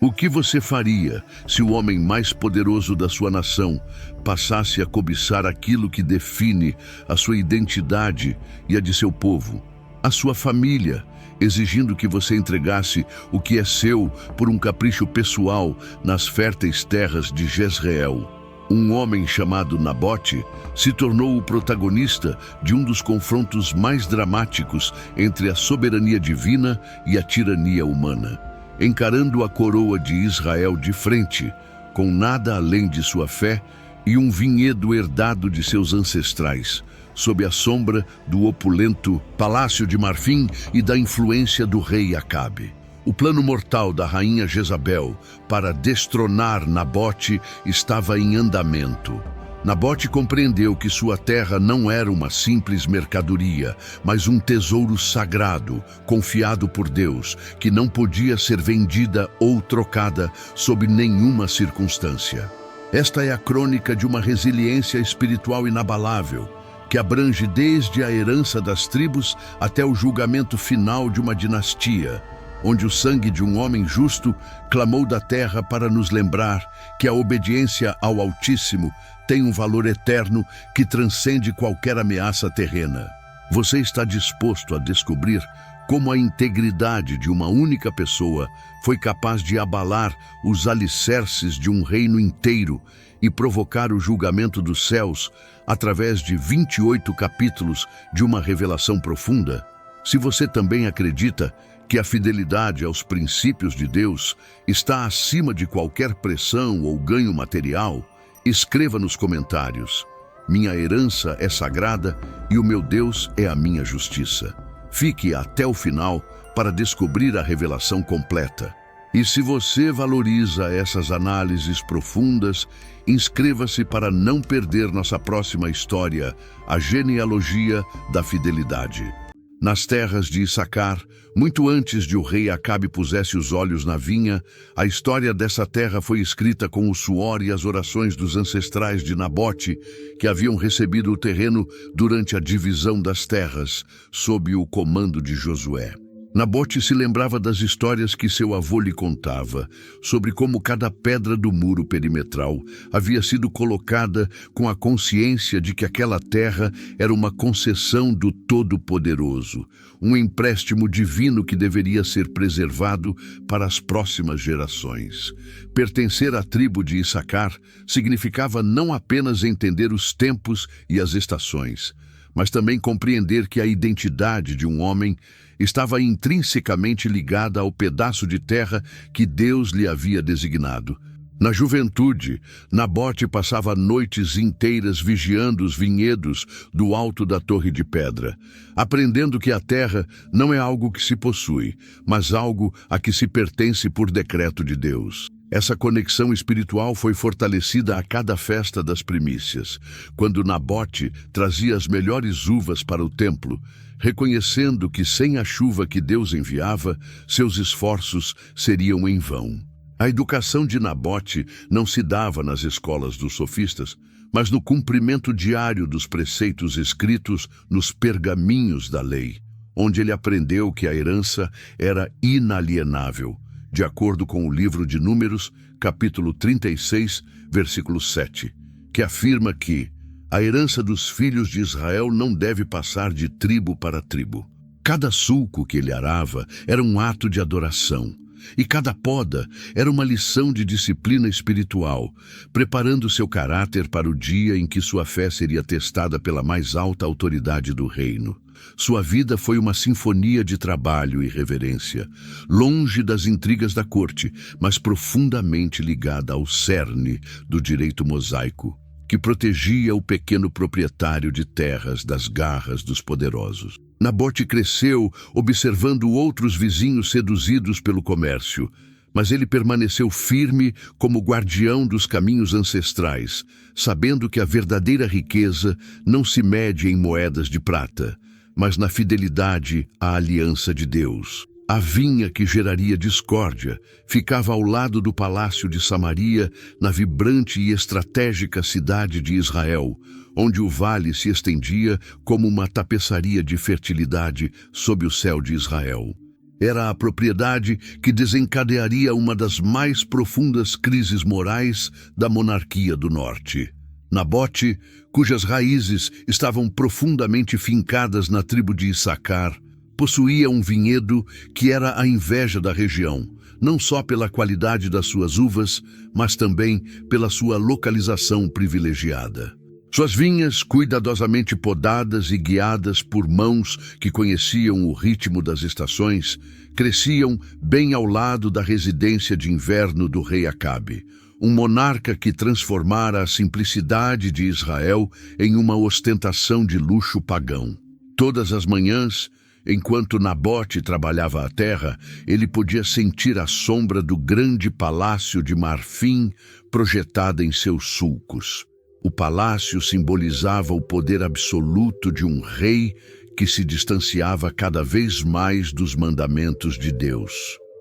O que você faria se o homem mais poderoso da sua nação passasse a cobiçar aquilo que define a sua identidade e a de seu povo, a sua família, exigindo que você entregasse o que é seu por um capricho pessoal nas férteis terras de Jezreel? Um homem chamado Nabote se tornou o protagonista de um dos confrontos mais dramáticos entre a soberania divina e a tirania humana. Encarando a coroa de Israel de frente, com nada além de sua fé e um vinhedo herdado de seus ancestrais, sob a sombra do opulento palácio de marfim e da influência do rei Acabe. O plano mortal da rainha Jezabel para destronar Nabote estava em andamento. Nabote compreendeu que sua terra não era uma simples mercadoria, mas um tesouro sagrado, confiado por Deus, que não podia ser vendida ou trocada sob nenhuma circunstância. Esta é a crônica de uma resiliência espiritual inabalável, que abrange desde a herança das tribos até o julgamento final de uma dinastia, onde o sangue de um homem justo clamou da terra para nos lembrar que a obediência ao Altíssimo tem um valor eterno que transcende qualquer ameaça terrena. Você está disposto a descobrir como a integridade de uma única pessoa foi capaz de abalar os alicerces de um reino inteiro e provocar o julgamento dos céus através de 28 capítulos de uma revelação profunda? Se você também acredita que a fidelidade aos princípios de Deus está acima de qualquer pressão ou ganho material, escreva nos comentários: minha herança é sagrada e o meu Deus é a minha justiça. Fique até o final para descobrir a revelação completa. E se você valoriza essas análises profundas, inscreva-se para não perder nossa próxima história, a genealogia da fidelidade. Nas terras de Issacar, muito antes de o rei Acabe pusesse os olhos na vinha, a história dessa terra foi escrita com o suor e as orações dos ancestrais de Nabote, que haviam recebido o terreno durante a divisão das terras, sob o comando de Josué. Nabote se lembrava das histórias que seu avô lhe contava, sobre como cada pedra do muro perimetral havia sido colocada com a consciência de que aquela terra era uma concessão do Todo-Poderoso, um empréstimo divino que deveria ser preservado para as próximas gerações. Pertencer à tribo de Issacar significava não apenas entender os tempos e as estações, mas também compreender que a identidade de um homem estava intrinsecamente ligada ao pedaço de terra que Deus lhe havia designado. Na juventude, Nabote passava noites inteiras vigiando os vinhedos do alto da Torre de Pedra, aprendendo que a terra não é algo que se possui, mas algo a que se pertence por decreto de Deus. Essa conexão espiritual foi fortalecida a cada festa das primícias, quando Nabote trazia as melhores uvas para o templo, reconhecendo que sem a chuva que Deus enviava, seus esforços seriam em vão. A educação de Nabote não se dava nas escolas dos sofistas, mas no cumprimento diário dos preceitos escritos nos pergaminhos da lei, onde ele aprendeu que a herança era inalienável, de acordo com o livro de Números, capítulo 36, versículo 7, que afirma que a herança dos filhos de Israel não deve passar de tribo para tribo. Cada sulco que ele arava era um ato de adoração, e cada poda era uma lição de disciplina espiritual, preparando seu caráter para o dia em que sua fé seria testada pela mais alta autoridade do reino. Sua vida foi uma sinfonia de trabalho e reverência, longe das intrigas da corte, mas profundamente ligada ao cerne do direito mosaico, que protegia o pequeno proprietário de terras das garras dos poderosos. Nabote cresceu observando outros vizinhos seduzidos pelo comércio, mas ele permaneceu firme como guardião dos caminhos ancestrais, sabendo que a verdadeira riqueza não se mede em moedas de prata, mas na fidelidade à aliança de Deus. A vinha que geraria discórdia ficava ao lado do palácio de Samaria, na vibrante e estratégica cidade de Israel, onde o vale se estendia como uma tapeçaria de fertilidade sob o céu de Israel. Era a propriedade que desencadearia uma das mais profundas crises morais da monarquia do norte. Nabote, cujas raízes estavam profundamente fincadas na tribo de Issacar, possuía um vinhedo que era a inveja da região, não só pela qualidade das suas uvas, mas também pela sua localização privilegiada. Suas vinhas, cuidadosamente podadas e guiadas por mãos que conheciam o ritmo das estações, cresciam bem ao lado da residência de inverno do rei Acabe, um monarca que transformara a simplicidade de Israel em uma ostentação de luxo pagão. Todas as manhãs, enquanto Nabote trabalhava a terra, ele podia sentir a sombra do grande palácio de marfim projetada em seus sulcos. O palácio simbolizava o poder absoluto de um rei que se distanciava cada vez mais dos mandamentos de Deus.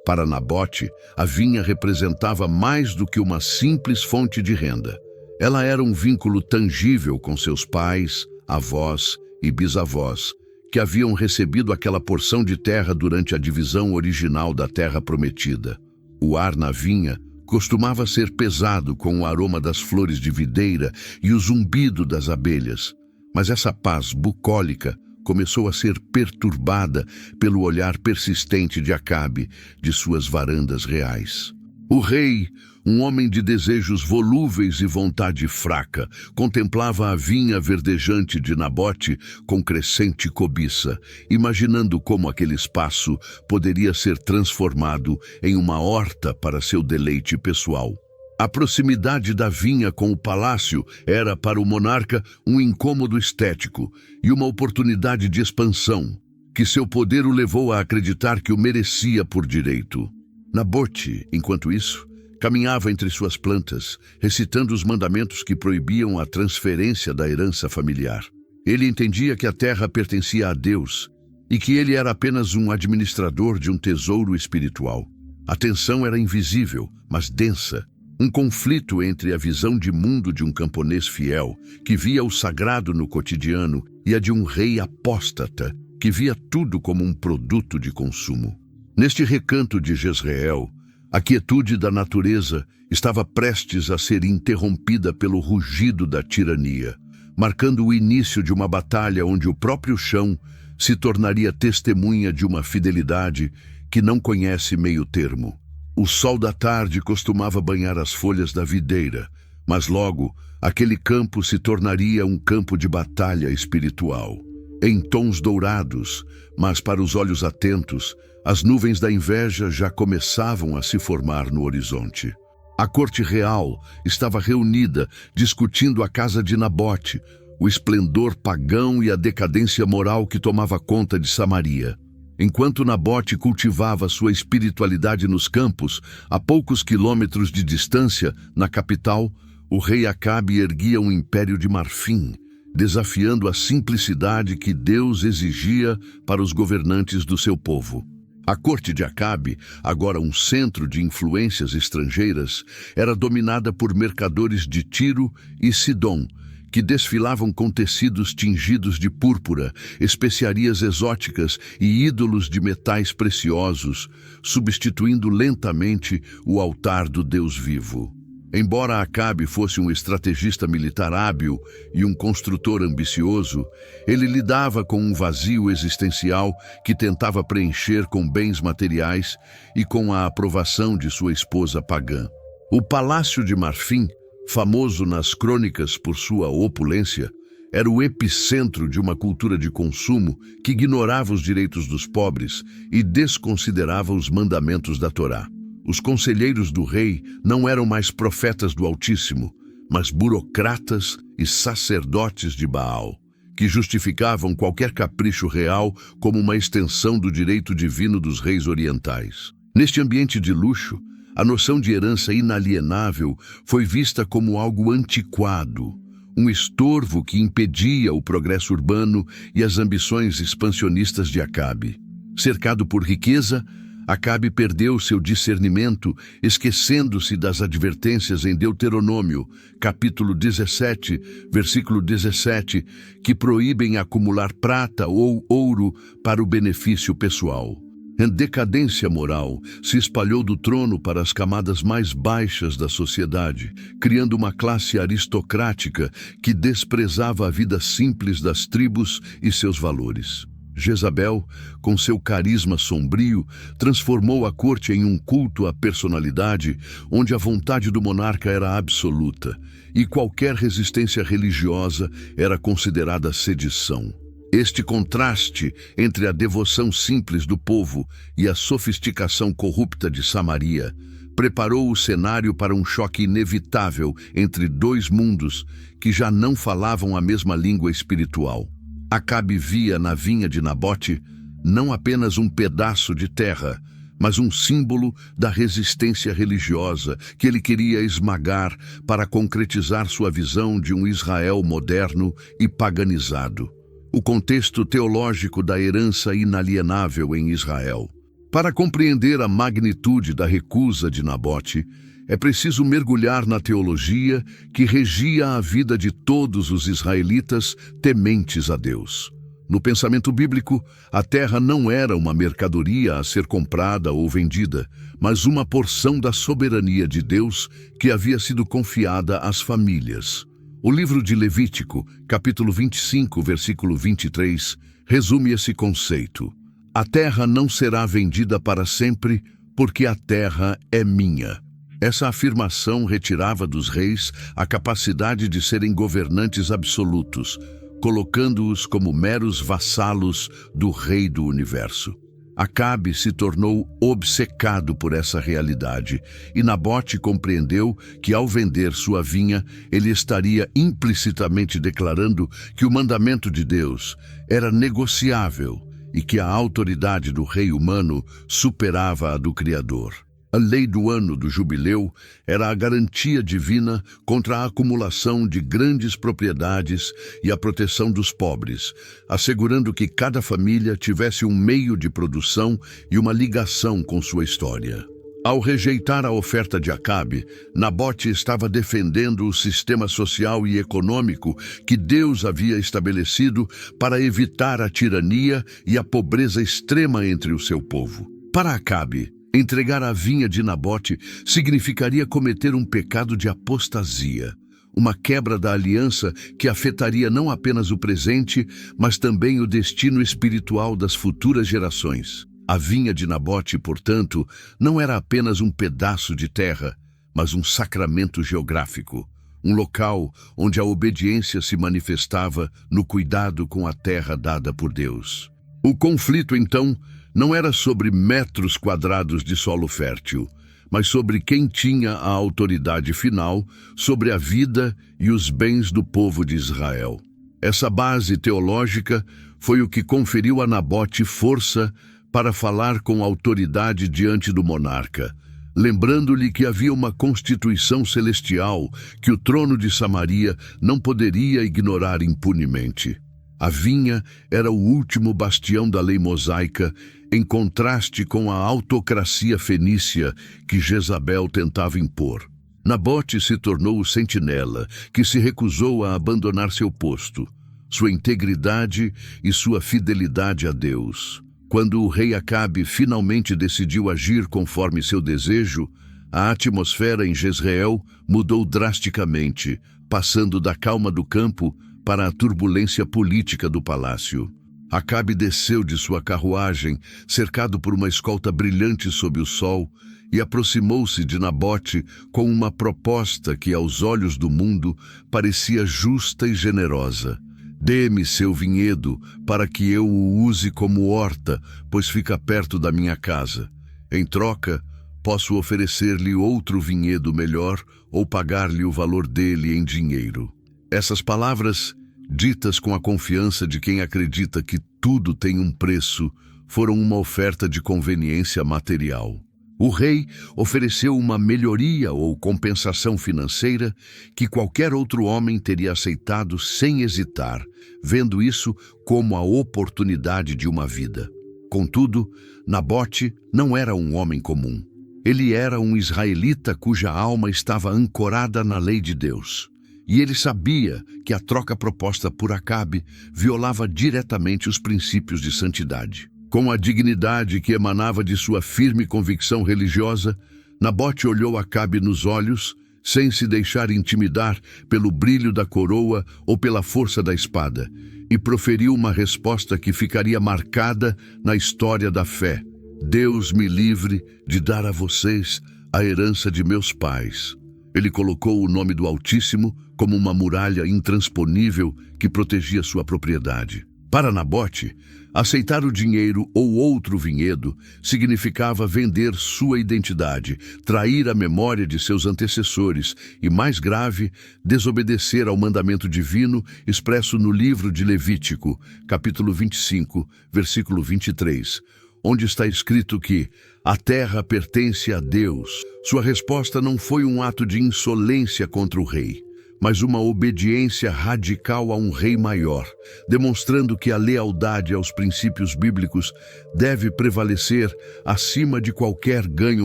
Para Nabote, a vinha representava mais do que uma simples fonte de renda. Ela era um vínculo tangível com seus pais, avós e bisavós, que haviam recebido aquela porção de terra durante a divisão original da terra prometida. O ar na vinha costumava ser pesado com o aroma das flores de videira e o zumbido das abelhas, mas essa paz bucólica começou a ser perturbada pelo olhar persistente de Acabe de suas varandas reais. O rei, um homem de desejos volúveis e vontade fraca, contemplava a vinha verdejante de Nabote com crescente cobiça, imaginando como aquele espaço poderia ser transformado em uma horta para seu deleite pessoal. A proximidade da vinha com o palácio era para o monarca um incômodo estético e uma oportunidade de expansão, que seu poder o levou a acreditar que o merecia por direito. Nabote, enquanto isso, caminhava entre suas plantas, recitando os mandamentos que proibiam a transferência da herança familiar. Ele entendia que a terra pertencia a Deus e que ele era apenas um administrador de um tesouro espiritual. A tensão era invisível, mas densa, um conflito entre a visão de mundo de um camponês fiel, que via o sagrado no cotidiano, e a de um rei apóstata, que via tudo como um produto de consumo. Neste recanto de Jezreel, a quietude da natureza estava prestes a ser interrompida pelo rugido da tirania, marcando o início de uma batalha onde o próprio chão se tornaria testemunha de uma fidelidade que não conhece meio termo. O sol da tarde costumava banhar as folhas da videira, mas logo aquele campo se tornaria um campo de batalha espiritual. Em tons dourados, mas para os olhos atentos, as nuvens da inveja já começavam a se formar no horizonte. A corte real estava reunida, discutindo a casa de Nabote, o esplendor pagão e a decadência moral que tomava conta de Samaria. Enquanto Nabote cultivava sua espiritualidade nos campos, a poucos quilômetros de distância, na capital, o rei Acabe erguia um império de marfim, desafiando a simplicidade que Deus exigia para os governantes do seu povo. A corte de Acabe, agora um centro de influências estrangeiras, era dominada por mercadores de Tiro e Sidom, que desfilavam com tecidos tingidos de púrpura, especiarias exóticas e ídolos de metais preciosos, substituindo lentamente o altar do Deus vivo. Embora Acabe fosse um estrategista militar hábil e um construtor ambicioso, ele lidava com um vazio existencial que tentava preencher com bens materiais e com a aprovação de sua esposa pagã. O Palácio de Marfim, famoso nas crônicas por sua opulência, era o epicentro de uma cultura de consumo que ignorava os direitos dos pobres e desconsiderava os mandamentos da Torá. Os conselheiros do rei não eram mais profetas do Altíssimo, mas burocratas e sacerdotes de Baal, que justificavam qualquer capricho real como uma extensão do direito divino dos reis orientais. Neste ambiente de luxo, a noção de herança inalienável foi vista como algo antiquado, um estorvo que impedia o progresso urbano e as ambições expansionistas de Acabe. Cercado por riqueza, Acabe perdeu seu discernimento, esquecendo-se das advertências em Deuteronômio, capítulo 17, versículo 17, que proíbem acumular prata ou ouro para o benefício pessoal. A decadência moral se espalhou do trono para as camadas mais baixas da sociedade, criando uma classe aristocrática que desprezava a vida simples das tribos e seus valores. Jezabel, com seu carisma sombrio, transformou a corte em um culto à personalidade, onde a vontade do monarca era absoluta, e qualquer resistência religiosa era considerada sedição. Este contraste entre a devoção simples do povo e a sofisticação corrupta de Samaria preparou o cenário para um choque inevitável entre dois mundos que já não falavam a mesma língua espiritual. Acabe via na vinha de Nabote não apenas um pedaço de terra, mas um símbolo da resistência religiosa que ele queria esmagar para concretizar sua visão de um Israel moderno e paganizado. O contexto teológico da herança inalienável em Israel. Para compreender a magnitude da recusa de Nabote, é preciso mergulhar na teologia que regia a vida de todos os israelitas tementes a Deus. No pensamento bíblico, a terra não era uma mercadoria a ser comprada ou vendida, mas uma porção da soberania de Deus que havia sido confiada às famílias. O livro de Levítico, capítulo 25, versículo 23, resume esse conceito. A terra não será vendida para sempre, porque a terra é minha. Essa afirmação retirava dos reis a capacidade de serem governantes absolutos, colocando-os como meros vassalos do Rei do Universo. Acabe se tornou obcecado por essa realidade, e Nabote compreendeu que, ao vender sua vinha, ele estaria implicitamente declarando que o mandamento de Deus era negociável e que a autoridade do rei humano superava a do Criador. A lei do ano do jubileu era a garantia divina contra a acumulação de grandes propriedades e a proteção dos pobres, assegurando que cada família tivesse um meio de produção e uma ligação com sua história. Ao rejeitar a oferta de Acabe, Nabote estava defendendo o sistema social e econômico que Deus havia estabelecido para evitar a tirania e a pobreza extrema entre o seu povo. Para Acabe, entregar a vinha de Nabote significaria cometer um pecado de apostasia, uma quebra da aliança que afetaria não apenas o presente, mas também o destino espiritual das futuras gerações. A vinha de Nabote, portanto, não era apenas um pedaço de terra, mas um sacramento geográfico, um local onde a obediência se manifestava no cuidado com a terra dada por Deus. O conflito, então, não era sobre metros quadrados de solo fértil, mas sobre quem tinha a autoridade final sobre a vida e os bens do povo de Israel. Essa base teológica foi o que conferiu a Nabote força para falar com autoridade diante do monarca, lembrando-lhe que havia uma constituição celestial que o trono de Samaria não poderia ignorar impunemente. A vinha era o último bastião da lei mosaica, em contraste com a autocracia fenícia que Jezabel tentava impor. Nabote se tornou o sentinela, que se recusou a abandonar seu posto, sua integridade e sua fidelidade a Deus. Quando o rei Acabe finalmente decidiu agir conforme seu desejo, a atmosfera em Jezreel mudou drasticamente, passando da calma do campo para a turbulência política do palácio. Acabe desceu de sua carruagem, cercado por uma escolta brilhante sob o sol, e aproximou-se de Nabote com uma proposta que, aos olhos do mundo, parecia justa e generosa. Dê-me seu vinhedo para que eu o use como horta, pois fica perto da minha casa. Em troca, posso oferecer-lhe outro vinhedo melhor ou pagar-lhe o valor dele em dinheiro. Essas palavras, ditas com a confiança de quem acredita que tudo tem um preço, foram uma oferta de conveniência material. O rei ofereceu uma melhoria ou compensação financeira que qualquer outro homem teria aceitado sem hesitar, vendo isso como a oportunidade de uma vida. Contudo, Nabote não era um homem comum. Ele era um israelita cuja alma estava ancorada na lei de Deus. E ele sabia que a troca proposta por Acabe violava diretamente os princípios de santidade. Com a dignidade que emanava de sua firme convicção religiosa, Nabote olhou Acabe nos olhos, sem se deixar intimidar pelo brilho da coroa ou pela força da espada, e proferiu uma resposta que ficaria marcada na história da fé. Deus me livre de dar a vocês a herança de meus pais. Ele colocou o nome do Altíssimo como uma muralha intransponível que protegia sua propriedade. Para Nabote, aceitar o dinheiro ou outro vinhedo significava vender sua identidade, trair a memória de seus antecessores e, mais grave, desobedecer ao mandamento divino expresso no livro de Levítico, capítulo 25, versículo 23, onde está escrito que a terra pertence a Deus. Sua resposta não foi um ato de insolência contra o rei, mas uma obediência radical a um rei maior, demonstrando que a lealdade aos princípios bíblicos deve prevalecer acima de qualquer ganho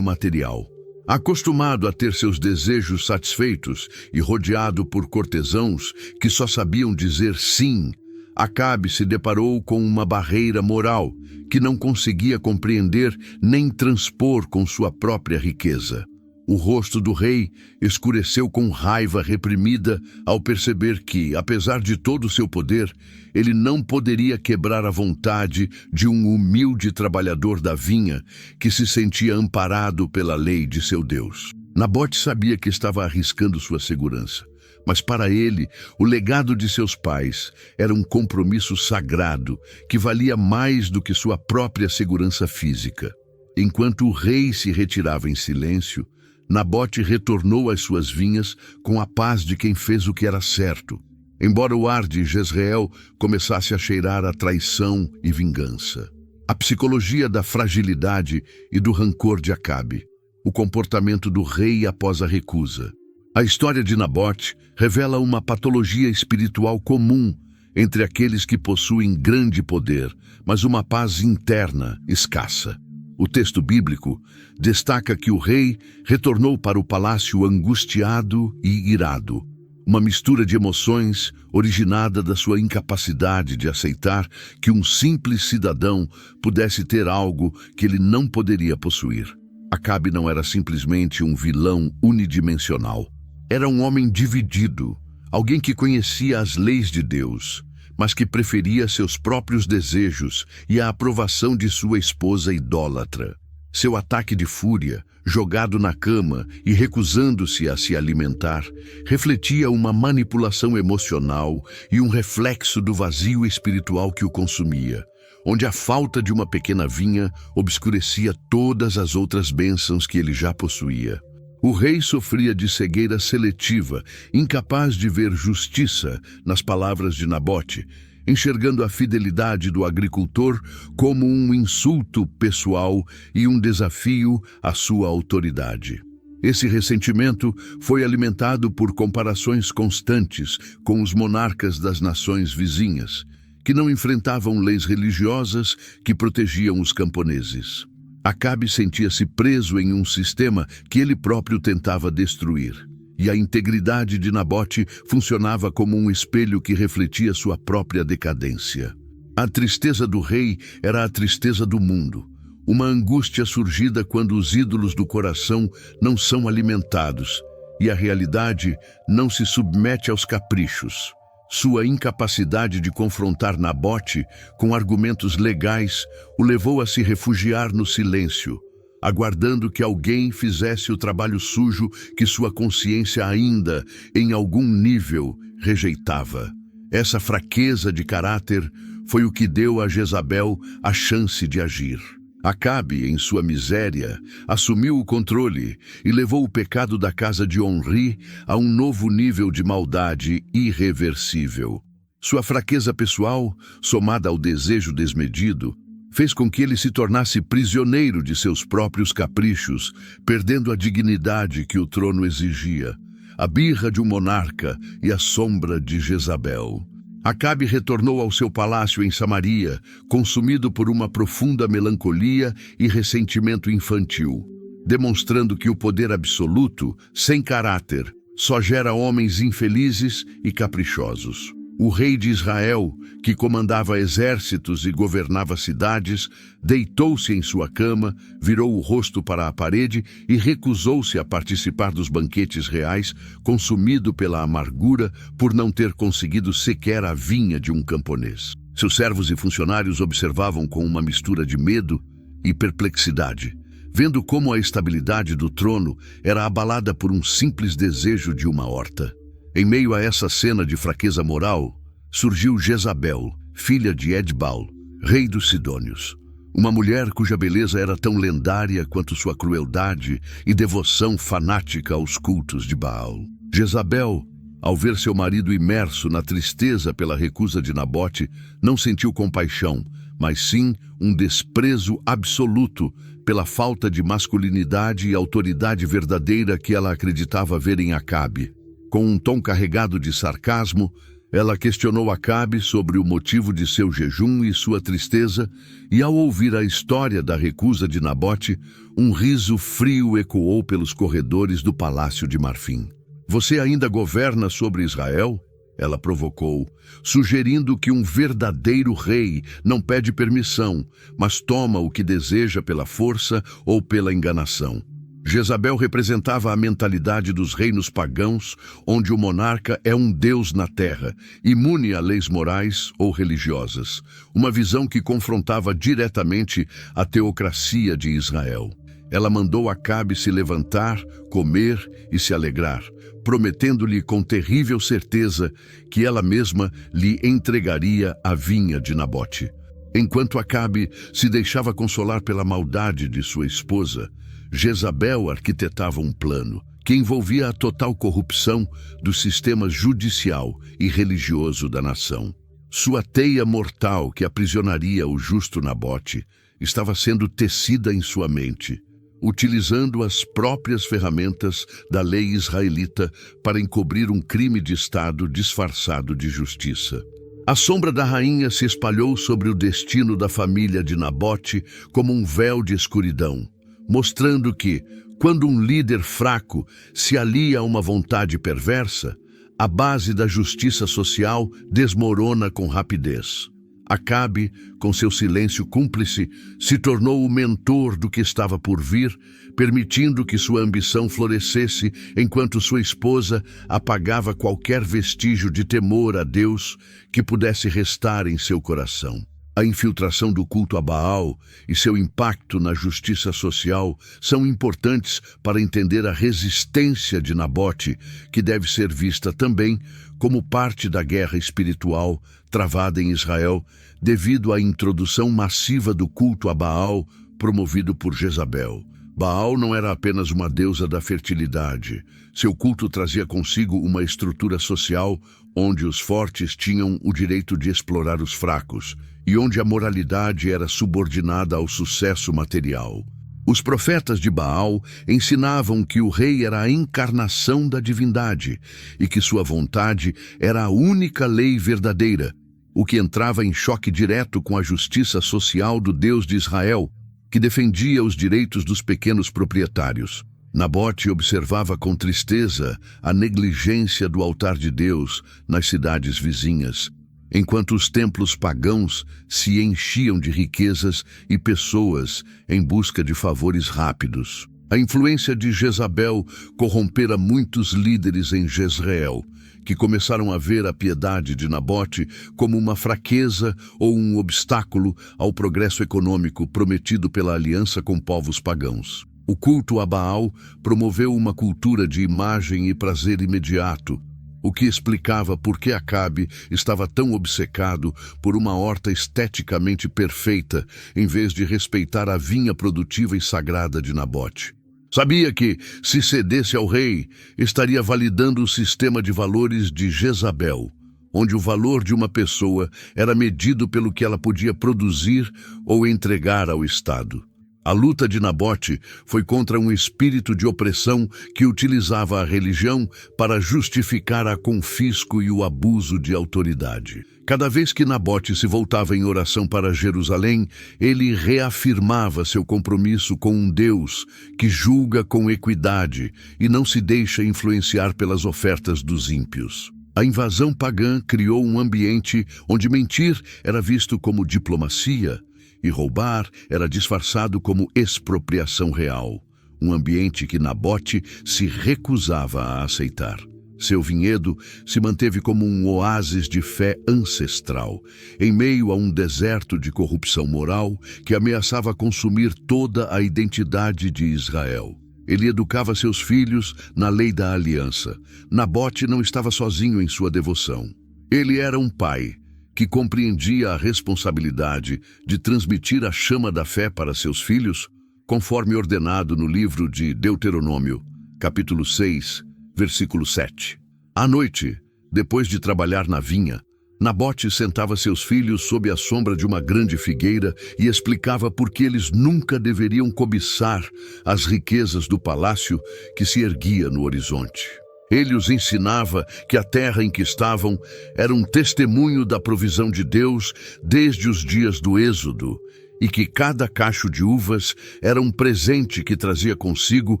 material. Acostumado a ter seus desejos satisfeitos e rodeado por cortesãos que só sabiam dizer sim, Acabe se deparou com uma barreira moral que não conseguia compreender nem transpor com sua própria riqueza. O rosto do rei escureceu com raiva reprimida ao perceber que, apesar de todo o seu poder, ele não poderia quebrar a vontade de um humilde trabalhador da vinha que se sentia amparado pela lei de seu Deus. Nabote sabia que estava arriscando sua segurança, mas para ele, o legado de seus pais era um compromisso sagrado que valia mais do que sua própria segurança física. Enquanto o rei se retirava em silêncio, Nabote retornou às suas vinhas com a paz de quem fez o que era certo, embora o ar de Jezreel começasse a cheirar a traição e vingança. A psicologia da fragilidade e do rancor de Acabe, o comportamento do rei após a recusa. A história de Nabote revela uma patologia espiritual comum entre aqueles que possuem grande poder, mas uma paz interna escassa. O texto bíblico destaca que o rei retornou para o palácio angustiado e irado, uma mistura de emoções originada da sua incapacidade de aceitar que um simples cidadão pudesse ter algo que ele não poderia possuir. Acabe não era simplesmente um vilão unidimensional. Era um homem dividido, alguém que conhecia as leis de Deus, mas que preferia seus próprios desejos e a aprovação de sua esposa idólatra. Seu ataque de fúria, jogado na cama e recusando-se a se alimentar, refletia uma manipulação emocional e um reflexo do vazio espiritual que o consumia, onde a falta de uma pequena vinha obscurecia todas as outras bênçãos que ele já possuía. O rei sofria de cegueira seletiva, incapaz de ver justiça nas palavras de Nabote, enxergando a fidelidade do agricultor como um insulto pessoal e um desafio à sua autoridade. Esse ressentimento foi alimentado por comparações constantes com os monarcas das nações vizinhas, que não enfrentavam leis religiosas que protegiam os camponeses. Acabe sentia-se preso em um sistema que ele próprio tentava destruir, e a integridade de Nabote funcionava como um espelho que refletia sua própria decadência. A tristeza do rei era a tristeza do mundo, uma angústia surgida quando os ídolos do coração não são alimentados e a realidade não se submete aos caprichos. Sua incapacidade de confrontar Nabote com argumentos legais o levou a se refugiar no silêncio, aguardando que alguém fizesse o trabalho sujo que sua consciência ainda, em algum nível, rejeitava. Essa fraqueza de caráter foi o que deu a Jezabel a chance de agir. Acabe, em sua miséria, assumiu o controle e levou o pecado da casa de Onri a um novo nível de maldade irreversível. Sua fraqueza pessoal, somada ao desejo desmedido, fez com que ele se tornasse prisioneiro de seus próprios caprichos, perdendo a dignidade que o trono exigia, a birra de um monarca e a sombra de Jezabel. Acabe retornou ao seu palácio em Samaria, consumido por uma profunda melancolia e ressentimento infantil, demonstrando que o poder absoluto, sem caráter, só gera homens infelizes e caprichosos. O rei de Israel, que comandava exércitos e governava cidades, deitou-se em sua cama, virou o rosto para a parede e recusou-se a participar dos banquetes reais, consumido pela amargura por não ter conseguido sequer a vinha de um camponês. Seus servos e funcionários observavam com uma mistura de medo e perplexidade, vendo como a estabilidade do trono era abalada por um simples desejo de uma horta. Em meio a essa cena de fraqueza moral, surgiu Jezabel, filha de Edbaal, rei dos Sidônios. Uma mulher cuja beleza era tão lendária quanto sua crueldade e devoção fanática aos cultos de Baal. Jezabel, ao ver seu marido imerso na tristeza pela recusa de Nabote, não sentiu compaixão, mas sim um desprezo absoluto pela falta de masculinidade e autoridade verdadeira que ela acreditava ver em Acabe. Com um tom carregado de sarcasmo, ela questionou Acabe sobre o motivo de seu jejum e sua tristeza, e ao ouvir a história da recusa de Nabote, um riso frio ecoou pelos corredores do palácio de marfim. "Você ainda governa sobre Israel?" ela provocou, sugerindo que um verdadeiro rei não pede permissão, mas toma o que deseja pela força ou pela enganação. Jezabel representava a mentalidade dos reinos pagãos, onde o monarca é um deus na terra, imune a leis morais ou religiosas, uma visão que confrontava diretamente a teocracia de Israel. Ela mandou Acabe se levantar, comer e se alegrar, prometendo-lhe com terrível certeza que ela mesma lhe entregaria a vinha de Nabote. Enquanto Acabe se deixava consolar pela maldade de sua esposa, Jezabel arquitetava um plano que envolvia a total corrupção do sistema judicial e religioso da nação. Sua teia mortal que aprisionaria o justo Nabote estava sendo tecida em sua mente, utilizando as próprias ferramentas da lei israelita para encobrir um crime de Estado disfarçado de justiça. A sombra da rainha se espalhou sobre o destino da família de Nabote como um véu de escuridão, mostrando que, quando um líder fraco se alia a uma vontade perversa, a base da justiça social desmorona com rapidez. Acabe, com seu silêncio cúmplice, se tornou o mentor do que estava por vir, permitindo que sua ambição florescesse enquanto sua esposa apagava qualquer vestígio de temor a Deus que pudesse restar em seu coração. A infiltração do culto a Baal e seu impacto na justiça social são importantes para entender a resistência de Nabote, que deve ser vista também como parte da guerra espiritual travada em Israel devido à introdução massiva do culto a Baal promovido por Jezabel. Baal não era apenas uma deusa da fertilidade. Seu culto trazia consigo uma estrutura social onde os fortes tinham o direito de explorar os fracos e onde a moralidade era subordinada ao sucesso material. Os profetas de Baal ensinavam que o rei era a encarnação da divindade e que sua vontade era a única lei verdadeira, o que entrava em choque direto com a justiça social do Deus de Israel, que defendia os direitos dos pequenos proprietários. Nabote observava com tristeza a negligência do altar de Deus nas cidades vizinhas, enquanto os templos pagãos se enchiam de riquezas e pessoas em busca de favores rápidos. A influência de Jezabel corrompera muitos líderes em Jezreel, que começaram a ver a piedade de Nabote como uma fraqueza ou um obstáculo ao progresso econômico prometido pela aliança com povos pagãos. O culto a Baal promoveu uma cultura de imagem e prazer imediato, o que explicava por que Acabe estava tão obcecado por uma horta esteticamente perfeita, em vez de respeitar a vinha produtiva e sagrada de Nabote. Sabia que, se cedesse ao rei, estaria validando o sistema de valores de Jezabel, onde o valor de uma pessoa era medido pelo que ela podia produzir ou entregar ao Estado. A luta de Nabote foi contra um espírito de opressão que utilizava a religião para justificar a confisco e o abuso de autoridade. Cada vez que Nabote se voltava em oração para Jerusalém, ele reafirmava seu compromisso com um Deus que julga com equidade e não se deixa influenciar pelas ofertas dos ímpios. A invasão pagã criou um ambiente onde mentir era visto como diplomacia e roubar era disfarçado como expropriação real. Um ambiente que Nabote se recusava a aceitar. Seu vinhedo se manteve como um oásis de fé ancestral, em meio a um deserto de corrupção moral que ameaçava consumir toda a identidade de Israel. Ele educava seus filhos na lei da aliança. Nabote não estava sozinho em sua devoção. Ele era um pai que compreendia a responsabilidade de transmitir a chama da fé para seus filhos, conforme ordenado no livro de Deuteronômio, capítulo 6, versículo 7. À noite, depois de trabalhar na vinha, Nabote sentava seus filhos sob a sombra de uma grande figueira e explicava por que eles nunca deveriam cobiçar as riquezas do palácio que se erguia no horizonte. Ele os ensinava que a terra em que estavam era um testemunho da provisão de Deus desde os dias do Êxodo, e que cada cacho de uvas era um presente que trazia consigo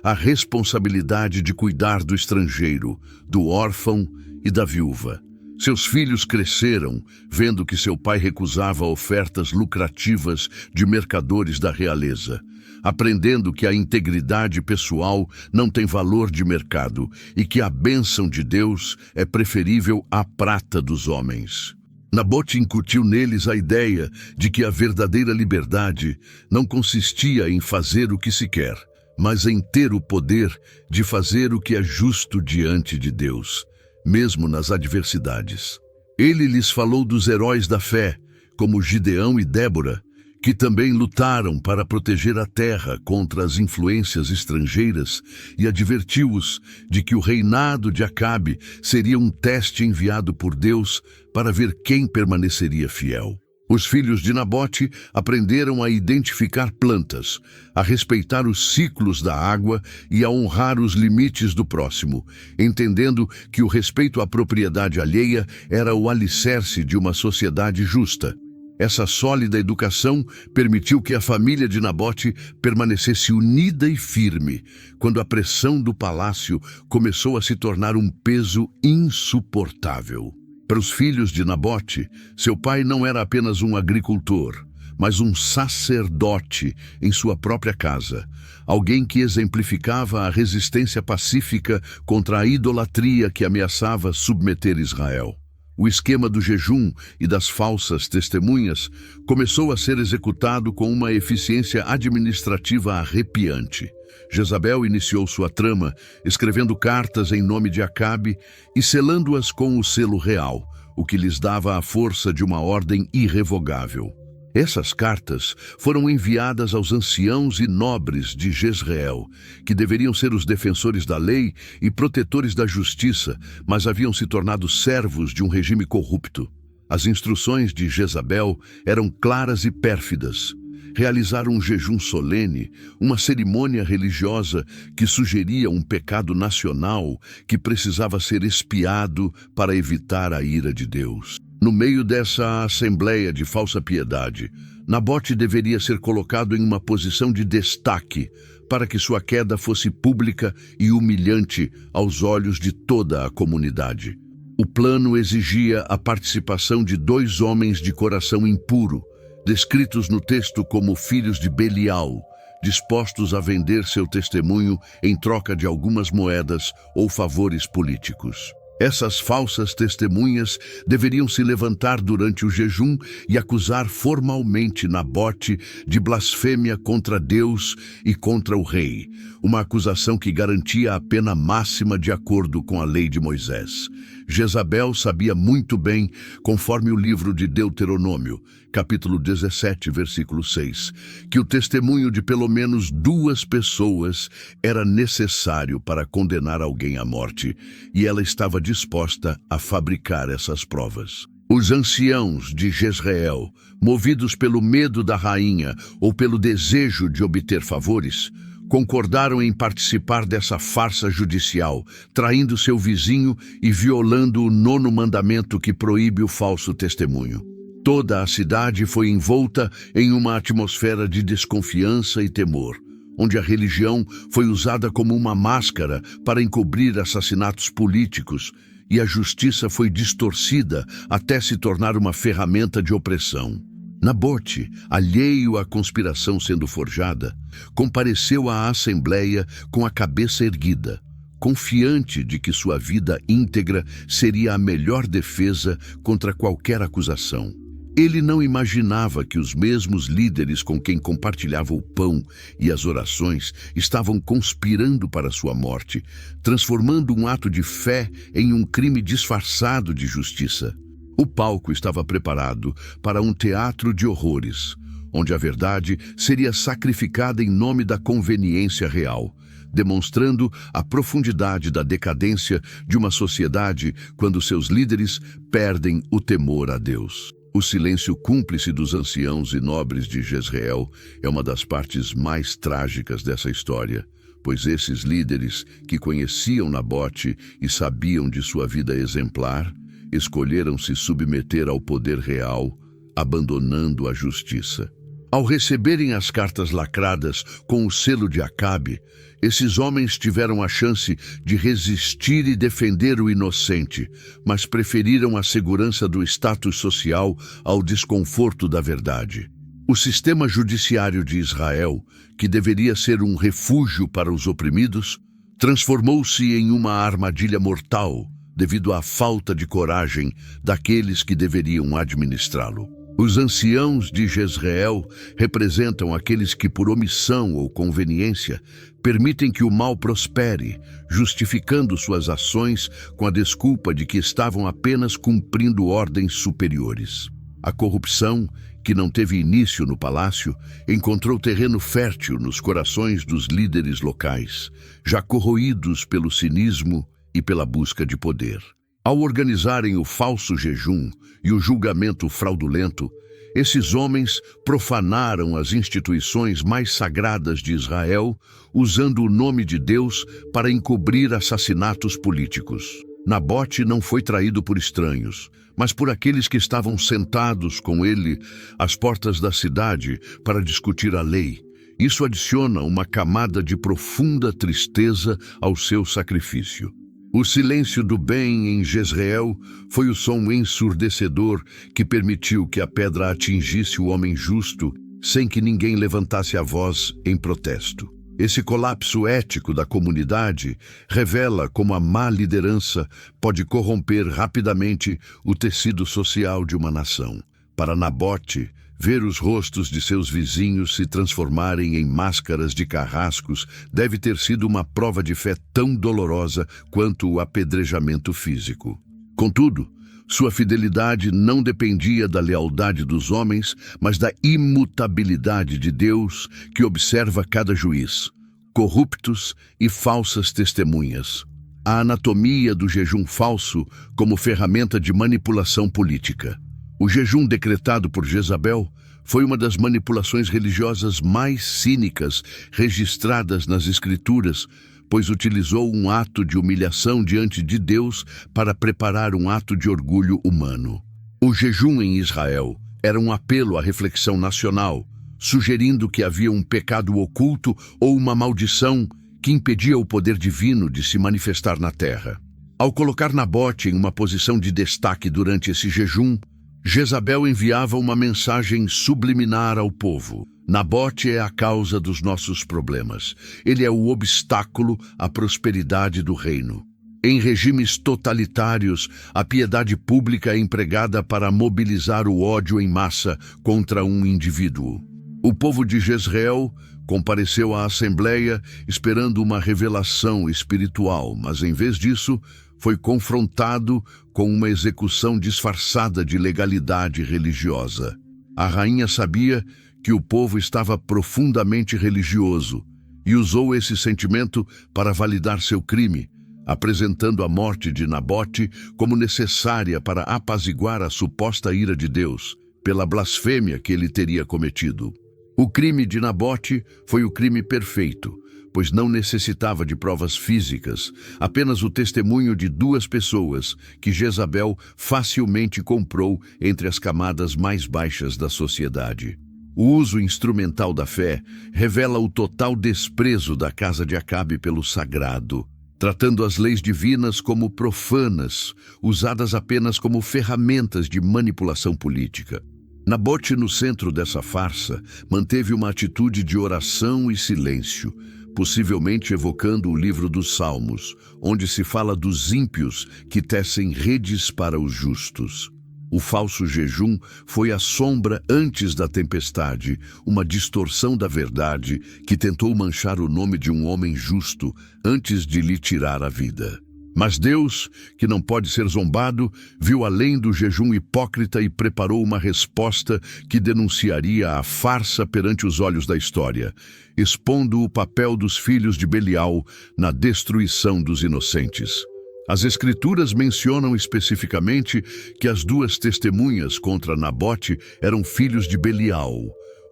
a responsabilidade de cuidar do estrangeiro, do órfão e da viúva. Seus filhos cresceram, vendo que seu pai recusava ofertas lucrativas de mercadores da realeza, aprendendo que a integridade pessoal não tem valor de mercado e que a bênção de Deus é preferível à prata dos homens. Nabote incutiu neles a ideia de que a verdadeira liberdade não consistia em fazer o que se quer, mas em ter o poder de fazer o que é justo diante de Deus, mesmo nas adversidades. Ele lhes falou dos heróis da fé, como Gideão e Débora, que também lutaram para proteger a terra contra as influências estrangeiras, e advertiu-os de que o reinado de Acabe seria um teste enviado por Deus para ver quem permaneceria fiel. Os filhos de Nabote aprenderam a identificar plantas, a respeitar os ciclos da água e a honrar os limites do próximo, entendendo que o respeito à propriedade alheia era o alicerce de uma sociedade justa. Essa sólida educação permitiu que a família de Nabote permanecesse unida e firme, quando a pressão do palácio começou a se tornar um peso insuportável. Para os filhos de Nabote, seu pai não era apenas um agricultor, mas um sacerdote em sua própria casa, alguém que exemplificava a resistência pacífica contra a idolatria que ameaçava submeter Israel. O esquema do jejum e das falsas testemunhas começou a ser executado com uma eficiência administrativa arrepiante. Jezabel iniciou sua trama, escrevendo cartas em nome de Acabe e selando-as com o selo real, o que lhes dava a força de uma ordem irrevogável. Essas cartas foram enviadas aos anciãos e nobres de Jezreel, que deveriam ser os defensores da lei e protetores da justiça, mas haviam se tornado servos de um regime corrupto. As instruções de Jezabel eram claras e pérfidas. Realizar um jejum solene, uma cerimônia religiosa que sugeria um pecado nacional que precisava ser expiado para evitar a ira de Deus. No meio dessa assembleia de falsa piedade, Nabote deveria ser colocado em uma posição de destaque para que sua queda fosse pública e humilhante aos olhos de toda a comunidade. O plano exigia a participação de 2 homens de coração impuro, descritos no texto como filhos de Belial, dispostos a vender seu testemunho em troca de algumas moedas ou favores políticos. Essas falsas testemunhas deveriam se levantar durante o jejum e acusar formalmente Nabote de blasfêmia contra Deus e contra o rei, uma acusação que garantia a pena máxima de acordo com a lei de Moisés. Jezabel sabia muito bem, conforme o livro de Deuteronômio, capítulo 17, versículo 6, que o testemunho de pelo menos 2 pessoas era necessário para condenar alguém à morte, e ela estava disposta a fabricar essas provas. Os anciãos de Jezreel, movidos pelo medo da rainha ou pelo desejo de obter favores, concordaram em participar dessa farsa judicial, traindo seu vizinho e violando o 9º mandamento que proíbe o falso testemunho. Toda a cidade foi envolta em uma atmosfera de desconfiança e temor, onde a religião foi usada como uma máscara para encobrir assassinatos políticos e a justiça foi distorcida até se tornar uma ferramenta de opressão. Nabote, alheio à conspiração sendo forjada, compareceu à assembleia com a cabeça erguida, confiante de que sua vida íntegra seria a melhor defesa contra qualquer acusação. Ele não imaginava que os mesmos líderes com quem compartilhava o pão e as orações estavam conspirando para sua morte, transformando um ato de fé em um crime disfarçado de justiça. O palco estava preparado para um teatro de horrores, onde a verdade seria sacrificada em nome da conveniência real, demonstrando a profundidade da decadência de uma sociedade quando seus líderes perdem o temor a Deus. O silêncio cúmplice dos anciãos e nobres de Jezreel é uma das partes mais trágicas dessa história, pois esses líderes, que conheciam Nabote e sabiam de sua vida exemplar, escolheram se submeter ao poder real, abandonando a justiça. Ao receberem as cartas lacradas com o selo de Acabe, esses homens tiveram a chance de resistir e defender o inocente, mas preferiram a segurança do status social ao desconforto da verdade. O sistema judiciário de Israel, que deveria ser um refúgio para os oprimidos, transformou-se em uma armadilha mortal devido à falta de coragem daqueles que deveriam administrá-lo. Os anciãos de Jezreel representam aqueles que, por omissão ou conveniência, permitem que o mal prospere, justificando suas ações com a desculpa de que estavam apenas cumprindo ordens superiores. A corrupção, que não teve início no palácio, encontrou terreno fértil nos corações dos líderes locais, já corroídos pelo cinismo e pela busca de poder. Ao organizarem o falso jejum e o julgamento fraudulento, esses homens profanaram as instituições mais sagradas de Israel, usando o nome de Deus para encobrir assassinatos políticos. Nabote não foi traído por estranhos, mas por aqueles que estavam sentados com ele às portas da cidade para discutir a lei. Isso adiciona uma camada de profunda tristeza ao seu sacrifício. O silêncio do bem em Jezreel foi o som ensurdecedor que permitiu que a pedra atingisse o homem justo sem que ninguém levantasse a voz em protesto. Esse colapso ético da comunidade revela como a má liderança pode corromper rapidamente o tecido social de uma nação. Para Nabote, ver os rostos de seus vizinhos se transformarem em máscaras de carrascos deve ter sido uma prova de fé tão dolorosa quanto o apedrejamento físico. Contudo, sua fidelidade não dependia da lealdade dos homens, mas da imutabilidade de Deus, que observa cada juiz, corruptos e falsas testemunhas. A anatomia do jejum falso como ferramenta de manipulação política. O jejum decretado por Jezabel foi uma das manipulações religiosas mais cínicas registradas nas Escrituras, pois utilizou um ato de humilhação diante de Deus para preparar um ato de orgulho humano. O jejum em Israel era um apelo à reflexão nacional, sugerindo que havia um pecado oculto ou uma maldição que impedia o poder divino de se manifestar na terra. Ao colocar Nabote em uma posição de destaque durante esse jejum, Jezabel enviava uma mensagem subliminar ao povo. Nabote é a causa dos nossos problemas. Ele é o obstáculo à prosperidade do reino. Em regimes totalitários, a piedade pública é empregada para mobilizar o ódio em massa contra um indivíduo. O povo de Jezreel compareceu à assembleia esperando uma revelação espiritual, mas em vez disso, foi confrontado com uma execução disfarçada de legalidade religiosa. A rainha sabia que o povo estava profundamente religioso e usou esse sentimento para validar seu crime, apresentando a morte de Nabote como necessária para apaziguar a suposta ira de Deus pela blasfêmia que ele teria cometido. O crime de Nabote foi o crime perfeito, pois não necessitava de provas físicas, apenas o testemunho de duas pessoas que Jezabel facilmente comprou entre as camadas mais baixas da sociedade. O uso instrumental da fé revela o total desprezo da casa de Acabe pelo sagrado. tratando as leis divinas como profanas, usadas apenas como ferramentas de manipulação política. Nabote, no centro dessa farsa, manteve uma atitude de oração e silêncio, possivelmente evocando o livro dos Salmos, onde se fala dos ímpios que tecem redes para os justos. O falso jejum foi a sombra antes da tempestade, uma distorção da verdade que tentou manchar o nome de um homem justo antes de lhe tirar a vida. Mas Deus, que não pode ser zombado, viu além do jejum hipócrita e preparou uma resposta que denunciaria a farsa perante os olhos da história, expondo o papel dos filhos de Belial na destruição dos inocentes. As Escrituras mencionam especificamente que as duas testemunhas contra Nabote eram filhos de Belial,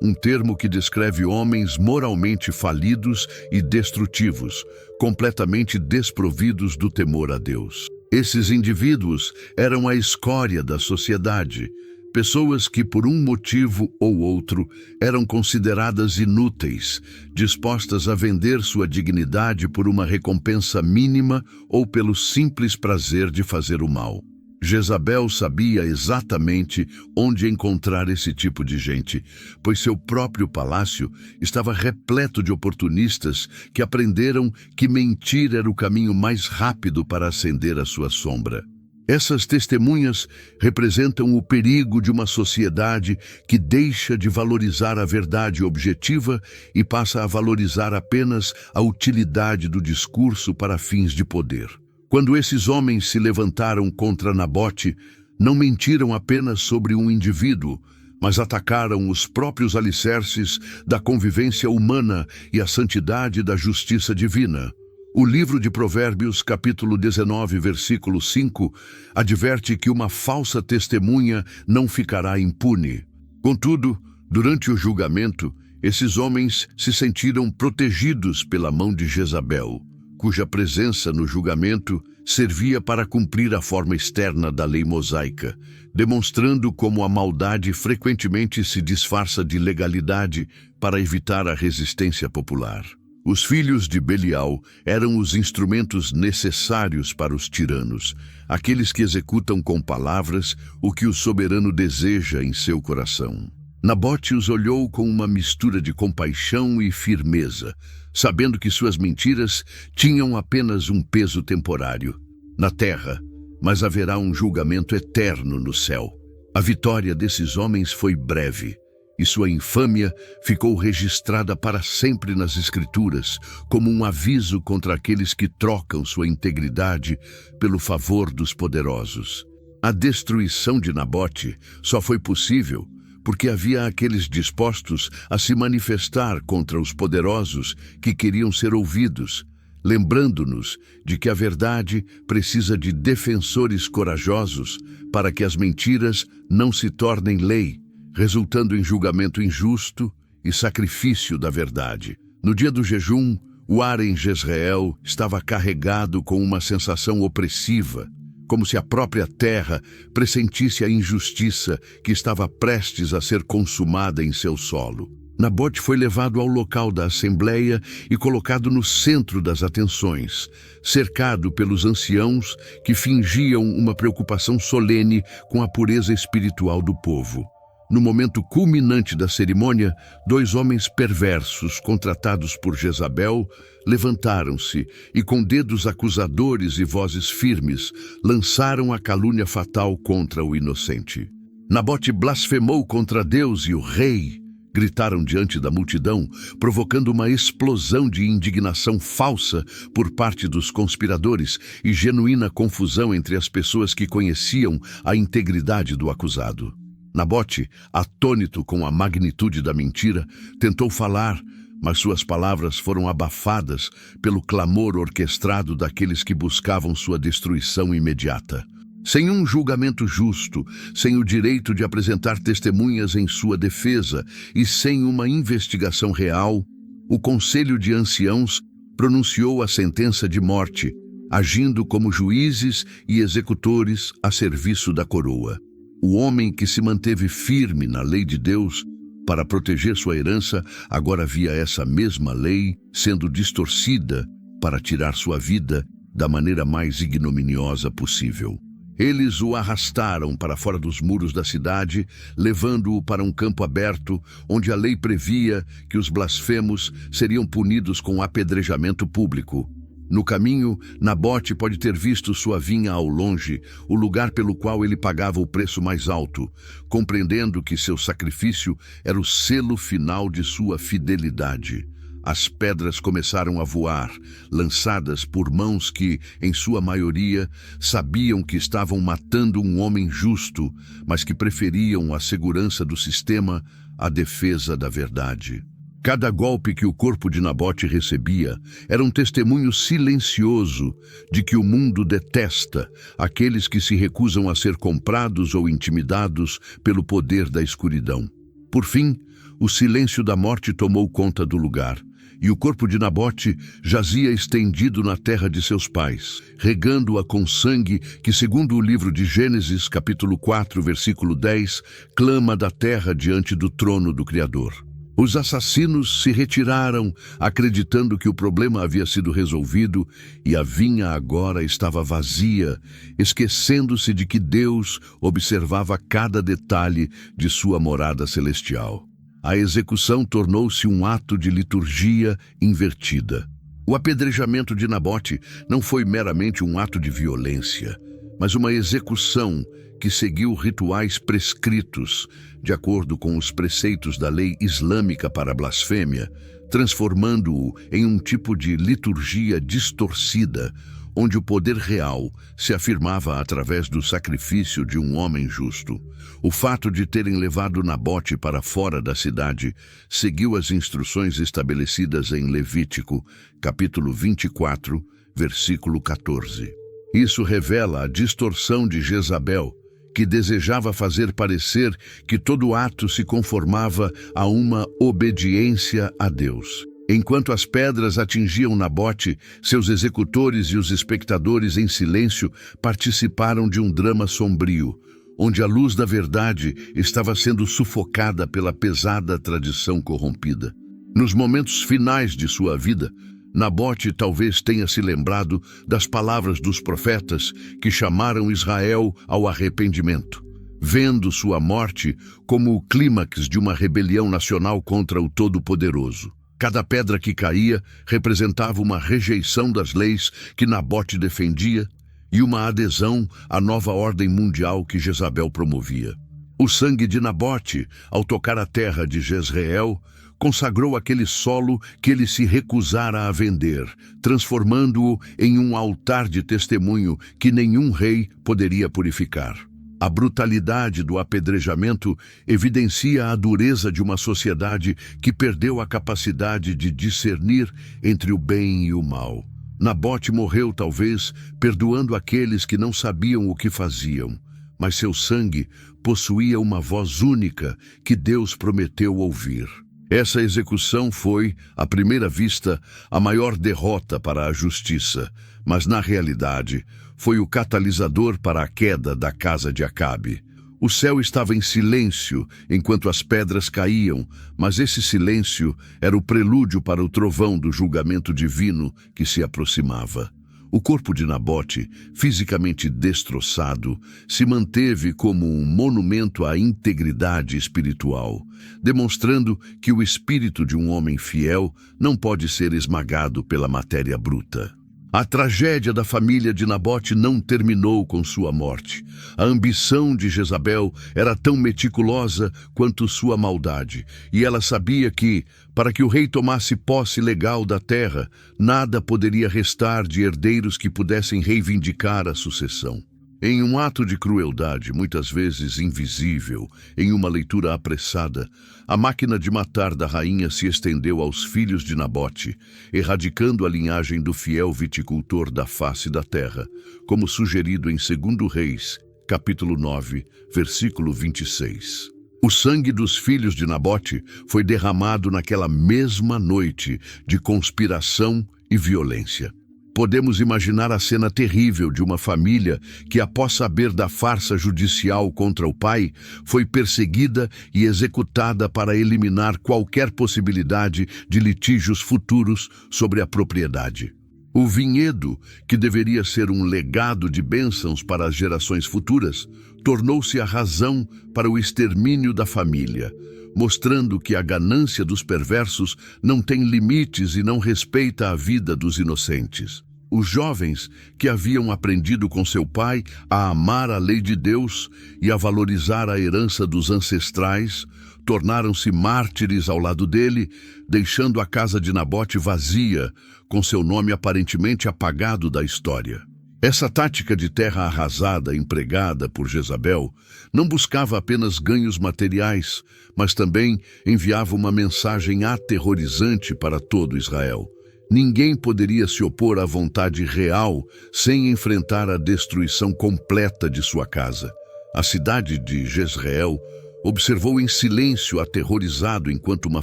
um termo que descreve homens moralmente falidos e destrutivos, completamente desprovidos do temor a Deus. Esses indivíduos eram a escória da sociedade, pessoas que por um motivo ou outro eram consideradas inúteis, dispostas a vender sua dignidade por uma recompensa mínima ou pelo simples prazer de fazer o mal. Jezabel sabia exatamente onde encontrar esse tipo de gente, pois seu próprio palácio estava repleto de oportunistas que aprenderam que mentir era o caminho mais rápido para ascender a sua sombra. Essas testemunhas representam o perigo de uma sociedade que deixa de valorizar a verdade objetiva e passa a valorizar apenas a utilidade do discurso para fins de poder. Quando esses homens se levantaram contra Nabote, não mentiram apenas sobre um indivíduo, mas atacaram os próprios alicerces da convivência humana e a santidade da justiça divina. O livro de Provérbios, capítulo 19, versículo 5, adverte que uma falsa testemunha não ficará impune. Contudo, durante o julgamento, esses homens se sentiram protegidos pela mão de Jezabel, cuja presença no julgamento servia para cumprir a forma externa da lei mosaica, demonstrando como a maldade frequentemente se disfarça de legalidade para evitar a resistência popular. Os filhos de Belial eram os instrumentos necessários para os tiranos, aqueles que executam com palavras o que o soberano deseja em seu coração. Nabote os olhou com uma mistura de compaixão e firmeza, sabendo que suas mentiras tinham apenas um peso temporário na terra, mas haverá um julgamento eterno no céu. A vitória desses homens foi breve, e sua infâmia ficou registrada para sempre nas Escrituras, como um aviso contra aqueles que trocam sua integridade pelo favor dos poderosos. A destruição de Nabote só foi possível porque havia aqueles dispostos a se manifestar contra os poderosos que queriam ser ouvidos, lembrando-nos de que a verdade precisa de defensores corajosos para que as mentiras não se tornem lei, resultando em julgamento injusto e sacrifício da verdade. No dia do jejum, o ar em Jezreel estava carregado com uma sensação opressiva, como se a própria terra pressentisse a injustiça que estava prestes a ser consumada em seu solo. Nabote foi levado ao local da assembleia e colocado no centro das atenções, cercado pelos anciãos que fingiam uma preocupação solene com a pureza espiritual do povo. No momento culminante da cerimônia, 2 homens perversos, contratados por Jezabel, levantaram-se e, com dedos acusadores e vozes firmes, lançaram a calúnia fatal contra o inocente. Nabote blasfemou contra Deus e o rei, gritaram diante da multidão, provocando uma explosão de indignação falsa por parte dos conspiradores e genuína confusão entre as pessoas que conheciam a integridade do acusado. Nabote, atônito com a magnitude da mentira, tentou falar, mas suas palavras foram abafadas pelo clamor orquestrado daqueles que buscavam sua destruição imediata. Sem um julgamento justo, sem o direito de apresentar testemunhas em sua defesa e sem uma investigação real, o Conselho de Anciãos pronunciou a sentença de morte, agindo como juízes e executores a serviço da coroa. O homem que se manteve firme na lei de Deus para proteger sua herança, agora via essa mesma lei sendo distorcida para tirar sua vida da maneira mais ignominiosa possível. Eles o arrastaram para fora dos muros da cidade, levando-o para um campo aberto, onde a lei previa que os blasfemos seriam punidos com apedrejamento público. No caminho, Nabote pode ter visto sua vinha ao longe, o lugar pelo qual ele pagava o preço mais alto, compreendendo que seu sacrifício era o selo final de sua fidelidade. As pedras começaram a voar, lançadas por mãos que, em sua maioria, sabiam que estavam matando um homem justo, mas que preferiam a segurança do sistema à defesa da verdade. Cada golpe que o corpo de Nabote recebia era um testemunho silencioso de que o mundo detesta aqueles que se recusam a ser comprados ou intimidados pelo poder da escuridão. Por fim, o silêncio da morte tomou conta do lugar, e o corpo de Nabote jazia estendido na terra de seus pais, regando-a com sangue que, segundo o livro de Gênesis, capítulo 4, versículo 10, clama da terra diante do trono do Criador. Os assassinos se retiraram, acreditando que o problema havia sido resolvido e a vinha agora estava vazia, esquecendo-se de que Deus observava cada detalhe de sua morada celestial. A execução tornou-se um ato de liturgia invertida. O apedrejamento de Nabote não foi meramente um ato de violência, mas uma execução que seguiu rituais prescritos, de acordo com os preceitos da lei islâmica para a blasfêmia, transformando-o em um tipo de liturgia distorcida, onde o poder real se afirmava através do sacrifício de um homem justo. O fato de terem levado Nabote para fora da cidade seguiu as instruções estabelecidas em Levítico, capítulo 24, versículo 14. Isso revela a distorção de Jezabel, que desejava fazer parecer que todo ato se conformava a uma obediência a Deus. Enquanto as pedras atingiam Nabote, seus executores e os espectadores em silêncio participaram de um drama sombrio, onde a luz da verdade estava sendo sufocada pela pesada tradição corrompida. Nos momentos finais de sua vida, Nabote talvez tenha se lembrado das palavras dos profetas que chamaram Israel ao arrependimento, vendo sua morte como o clímax de uma rebelião nacional contra o Todo-Poderoso. Cada pedra que caía representava uma rejeição das leis que Nabote defendia e uma adesão à nova ordem mundial que Jezabel promovia. O sangue de Nabote, ao tocar a terra de Jezreel, consagrou aquele solo que ele se recusara a vender, transformando-o em um altar de testemunho que nenhum rei poderia purificar. A brutalidade do apedrejamento evidencia a dureza de uma sociedade que perdeu a capacidade de discernir entre o bem e o mal. Nabote morreu, talvez, perdoando aqueles que não sabiam o que faziam, mas seu sangue possuía uma voz única que Deus prometeu ouvir. Essa execução foi, à primeira vista, a maior derrota para a justiça, mas, na realidade, foi o catalisador para a queda da casa de Acabe. O céu estava em silêncio enquanto as pedras caíam, mas esse silêncio era o prelúdio para o trovão do julgamento divino que se aproximava. O corpo de Nabote, fisicamente destroçado, se manteve como um monumento à integridade espiritual, demonstrando que o espírito de um homem fiel não pode ser esmagado pela matéria bruta. A tragédia da família de Nabote não terminou com sua morte. A ambição de Jezabel era tão meticulosa quanto sua maldade, e ela sabia que, para que o rei tomasse posse legal da terra, nada poderia restar de herdeiros que pudessem reivindicar a sucessão. Em um ato de crueldade, muitas vezes invisível, em uma leitura apressada, a máquina de matar da rainha se estendeu aos filhos de Nabote, erradicando a linhagem do fiel viticultor da face da terra, como sugerido em 2 Reis, capítulo 9, versículo 26. O sangue dos filhos de Nabote foi derramado naquela mesma noite de conspiração e violência. Podemos imaginar a cena terrível de uma família que, após saber da farsa judicial contra o pai, foi perseguida e executada para eliminar qualquer possibilidade de litígios futuros sobre a propriedade. O vinhedo, que deveria ser um legado de bênçãos para as gerações futuras, tornou-se a razão para o extermínio da família, mostrando que a ganância dos perversos não tem limites e não respeita a vida dos inocentes. Os jovens, que haviam aprendido com seu pai a amar a lei de Deus e a valorizar a herança dos ancestrais, tornaram-se mártires ao lado dele, deixando a casa de Nabote vazia, com seu nome aparentemente apagado da história. Essa tática de terra arrasada empregada por Jezabel não buscava apenas ganhos materiais, mas também enviava uma mensagem aterrorizante para todo Israel. Ninguém poderia se opor à vontade real sem enfrentar a destruição completa de sua casa. A cidade de Jezreel observou em silêncio aterrorizado enquanto uma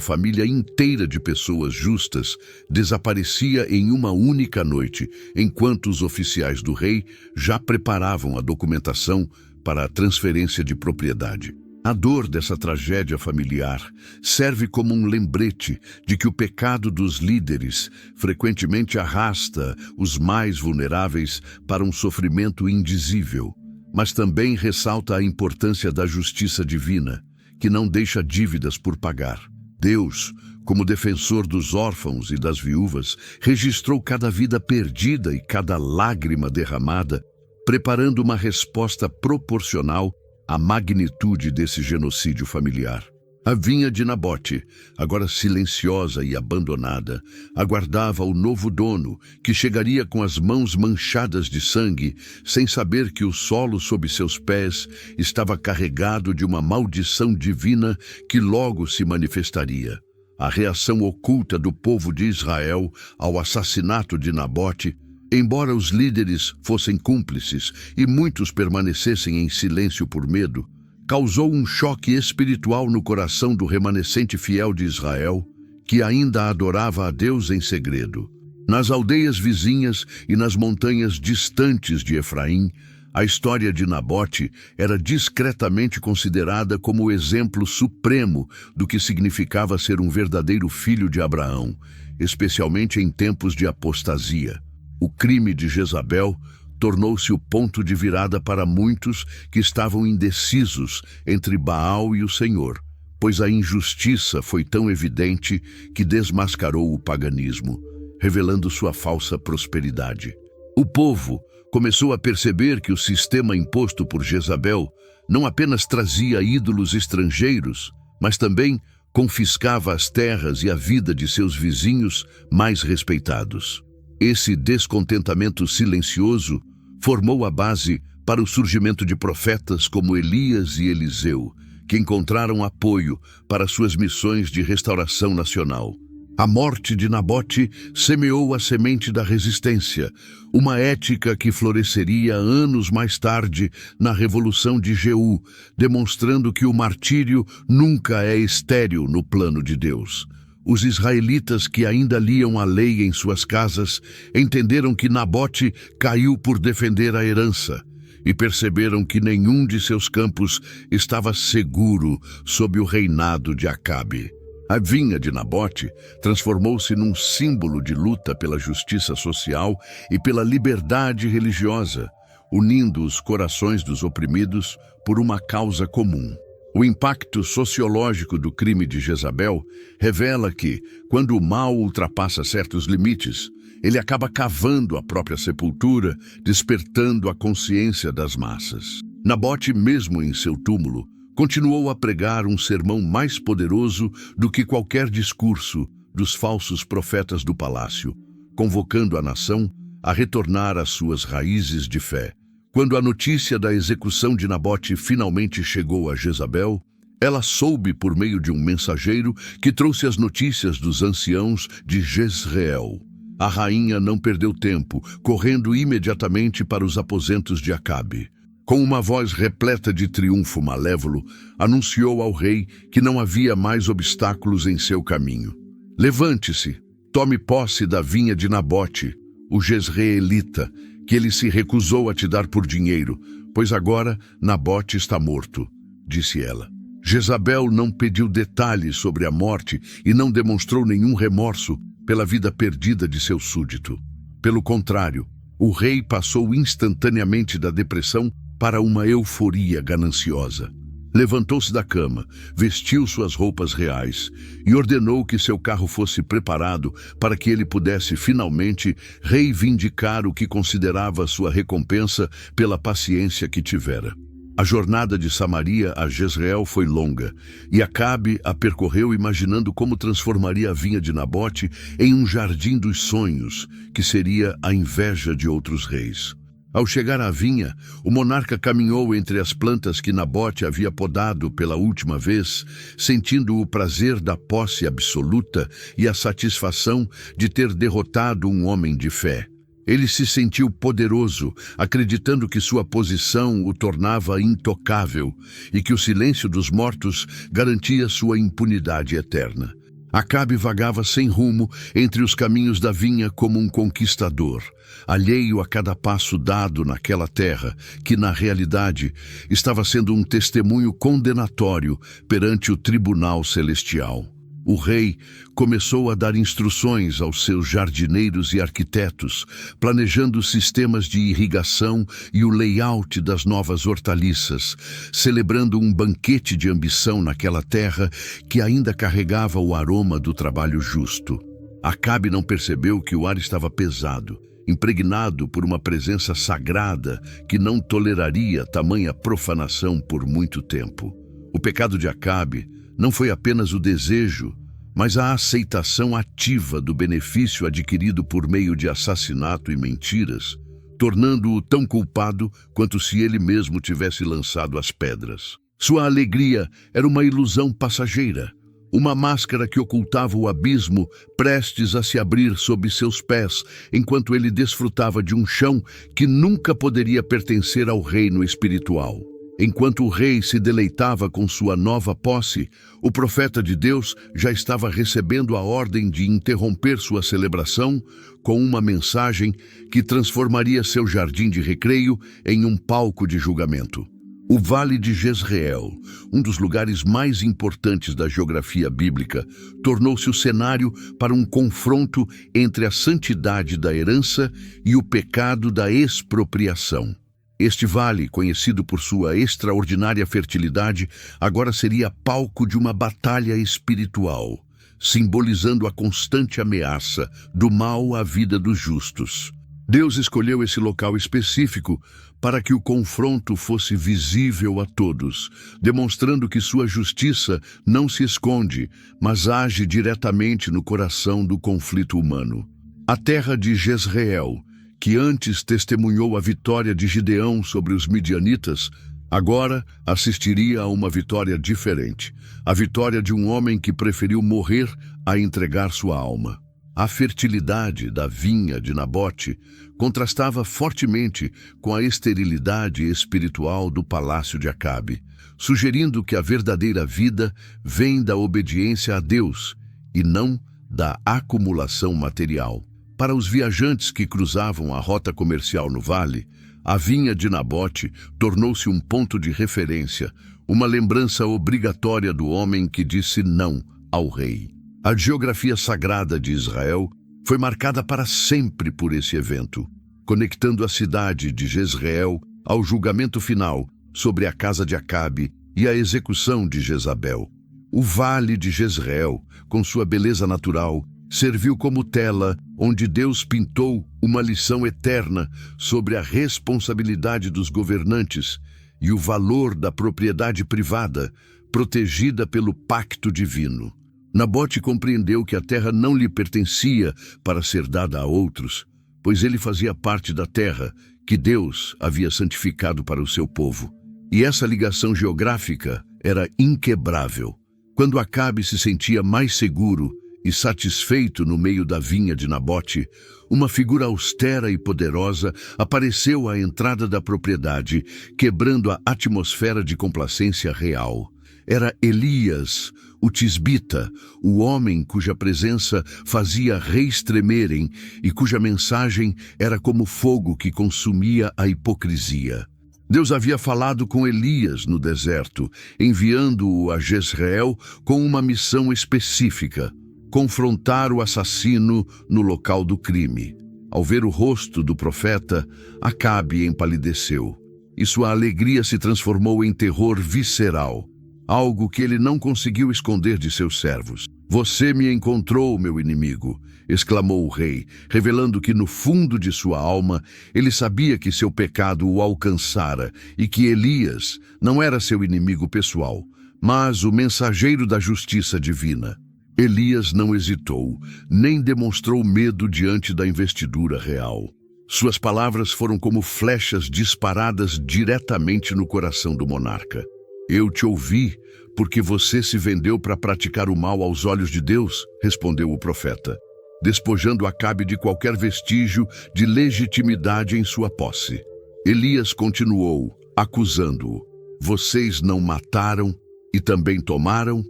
família inteira de pessoas justas desaparecia em uma única noite, enquanto os oficiais do rei já preparavam a documentação para a transferência de propriedade. A dor dessa tragédia familiar serve como um lembrete de que o pecado dos líderes frequentemente arrasta os mais vulneráveis para um sofrimento indizível, mas também ressalta a importância da justiça divina, que não deixa dívidas por pagar. Deus, como defensor dos órfãos e das viúvas, registrou cada vida perdida e cada lágrima derramada, preparando uma resposta proporcional à magnitude desse genocídio familiar. A vinha de Nabote, agora silenciosa e abandonada, aguardava o novo dono, que chegaria com as mãos manchadas de sangue, sem saber que o solo sob seus pés estava carregado de uma maldição divina que logo se manifestaria. A reação oculta do povo de Israel ao assassinato de Nabote, embora os líderes fossem cúmplices e muitos permanecessem em silêncio por medo, causou um choque espiritual no coração do remanescente fiel de Israel, que ainda adorava a Deus em segredo. Nas aldeias vizinhas e nas montanhas distantes de Efraim, a história de Nabote era discretamente considerada como o exemplo supremo do que significava ser um verdadeiro filho de Abraão, especialmente em tempos de apostasia. O crime de Jezabel tornou-se o ponto de virada para muitos que estavam indecisos entre Baal e o Senhor, pois a injustiça foi tão evidente que desmascarou o paganismo, revelando sua falsa prosperidade. O povo começou a perceber que o sistema imposto por Jezabel não apenas trazia ídolos estrangeiros, mas também confiscava as terras e a vida de seus vizinhos mais respeitados. Esse descontentamento silencioso formou a base para o surgimento de profetas como Elias e Eliseu, que encontraram apoio para suas missões de restauração nacional. A morte de Nabote semeou a semente da resistência, uma ética que floresceria anos mais tarde na Revolução de Jeú, demonstrando que o martírio nunca é estéril no plano de Deus. Os israelitas que ainda liam a lei em suas casas entenderam que Nabote caiu por defender a herança e perceberam que nenhum de seus campos estava seguro sob o reinado de Acabe. A vinha de Nabote transformou-se num símbolo de luta pela justiça social e pela liberdade religiosa, unindo os corações dos oprimidos por uma causa comum. O impacto sociológico do crime de Jezabel revela que, quando o mal ultrapassa certos limites, ele acaba cavando a própria sepultura, despertando a consciência das massas. Nabote, mesmo em seu túmulo, continuou a pregar um sermão mais poderoso do que qualquer discurso dos falsos profetas do palácio, convocando a nação a retornar às suas raízes de fé. Quando a notícia da execução de Nabote finalmente chegou a Jezabel, ela soube por meio de um mensageiro que trouxe as notícias dos anciãos de Jezreel. A rainha não perdeu tempo, correndo imediatamente para os aposentos de Acabe. Com uma voz repleta de triunfo malévolo, anunciou ao rei que não havia mais obstáculos em seu caminho. Levante-se, tome posse da vinha de Nabote, o jezreelita, que ele se recusou a te dar por dinheiro, pois agora Nabote está morto, disse ela. Jezabel não pediu detalhes sobre a morte e não demonstrou nenhum remorso pela vida perdida de seu súdito. Pelo contrário, o rei passou instantaneamente da depressão para uma euforia gananciosa. Levantou-se da cama, vestiu suas roupas reais e ordenou que seu carro fosse preparado para que ele pudesse finalmente reivindicar o que considerava sua recompensa pela paciência que tivera. A jornada de Samaria a Jezreel foi longa, e Acabe a percorreu imaginando como transformaria a vinha de Nabote em um jardim dos sonhos, que seria a inveja de outros reis. Ao chegar à vinha, o monarca caminhou entre as plantas que Nabote havia podado pela última vez, sentindo o prazer da posse absoluta e a satisfação de ter derrotado um homem de fé. Ele se sentiu poderoso, acreditando que sua posição o tornava intocável e que o silêncio dos mortos garantia sua impunidade eterna. Acabe vagava sem rumo entre os caminhos da vinha como um conquistador, alheio a cada passo dado naquela terra, que na realidade estava sendo um testemunho condenatório perante o tribunal celestial. O rei começou a dar instruções aos seus jardineiros e arquitetos, planejando sistemas de irrigação e o layout das novas hortaliças, celebrando um banquete de ambição naquela terra que ainda carregava o aroma do trabalho justo. Acabe não percebeu que o ar estava pesado, impregnado por uma presença sagrada que não toleraria tamanha profanação por muito tempo. O pecado de Acabe não foi apenas o desejo, mas a aceitação ativa do benefício adquirido por meio de assassinato e mentiras, tornando-o tão culpado quanto se ele mesmo tivesse lançado as pedras. Sua alegria era uma ilusão passageira, uma máscara que ocultava o abismo prestes a se abrir sob seus pés, enquanto ele desfrutava de um chão que nunca poderia pertencer ao reino espiritual. Enquanto o rei se deleitava com sua nova posse, o profeta de Deus já estava recebendo a ordem de interromper sua celebração com uma mensagem que transformaria seu jardim de recreio em um palco de julgamento. O Vale de Jezreel, um dos lugares mais importantes da geografia bíblica, tornou-se o cenário para um confronto entre a santidade da herança e o pecado da expropriação. Este vale, conhecido por sua extraordinária fertilidade, agora seria palco de uma batalha espiritual, simbolizando a constante ameaça do mal à vida dos justos. Deus escolheu esse local específico para que o confronto fosse visível a todos, demonstrando que sua justiça não se esconde, mas age diretamente no coração do conflito humano. A terra de Jezreel, que antes testemunhou a vitória de Gideão sobre os midianitas, agora assistiria a uma vitória diferente, a vitória de um homem que preferiu morrer a entregar sua alma. A fertilidade da vinha de Nabote contrastava fortemente com a esterilidade espiritual do palácio de Acabe, sugerindo que a verdadeira vida vem da obediência a Deus e não da acumulação material. Para os viajantes que cruzavam a rota comercial no vale, a vinha de Nabote tornou-se um ponto de referência, uma lembrança obrigatória do homem que disse não ao rei. A geografia sagrada de Israel foi marcada para sempre por esse evento, conectando a cidade de Jezreel ao julgamento final sobre a casa de Acabe e a execução de Jezabel. O Vale de Jezreel, com sua beleza natural, serviu como tela onde Deus pintou uma lição eterna sobre a responsabilidade dos governantes e o valor da propriedade privada, protegida pelo pacto divino. Nabote compreendeu que a terra não lhe pertencia para ser dada a outros, pois ele fazia parte da terra que Deus havia santificado para o seu povo. E essa ligação geográfica era inquebrável. Quando Acabe se sentia mais seguro e satisfeito no meio da vinha de Nabote, uma figura austera e poderosa apareceu à entrada da propriedade, quebrando a atmosfera de complacência real. Era Elias, o tisbita, o homem cuja presença fazia reis tremerem e cuja mensagem era como fogo que consumia a hipocrisia. Deus havia falado com Elias no deserto, enviando-o a Jezreel com uma missão específica: confrontar o assassino no local do crime. Ao ver o rosto do profeta, Acabe empalideceu, e sua alegria se transformou em terror visceral, algo que ele não conseguiu esconder de seus servos. "Você me encontrou, meu inimigo", exclamou o rei, revelando que no fundo de sua alma ele sabia que seu pecado o alcançara e que Elias não era seu inimigo pessoal, mas o mensageiro da justiça divina. Elias não hesitou, nem demonstrou medo diante da investidura real. Suas palavras foram como flechas disparadas diretamente no coração do monarca. "Eu te ouvi, porque você se vendeu para praticar o mal aos olhos de Deus", respondeu o profeta, despojando Acabe de qualquer vestígio de legitimidade em sua posse. Elias continuou, acusando-o: "Vocês não mataram e também tomaram?"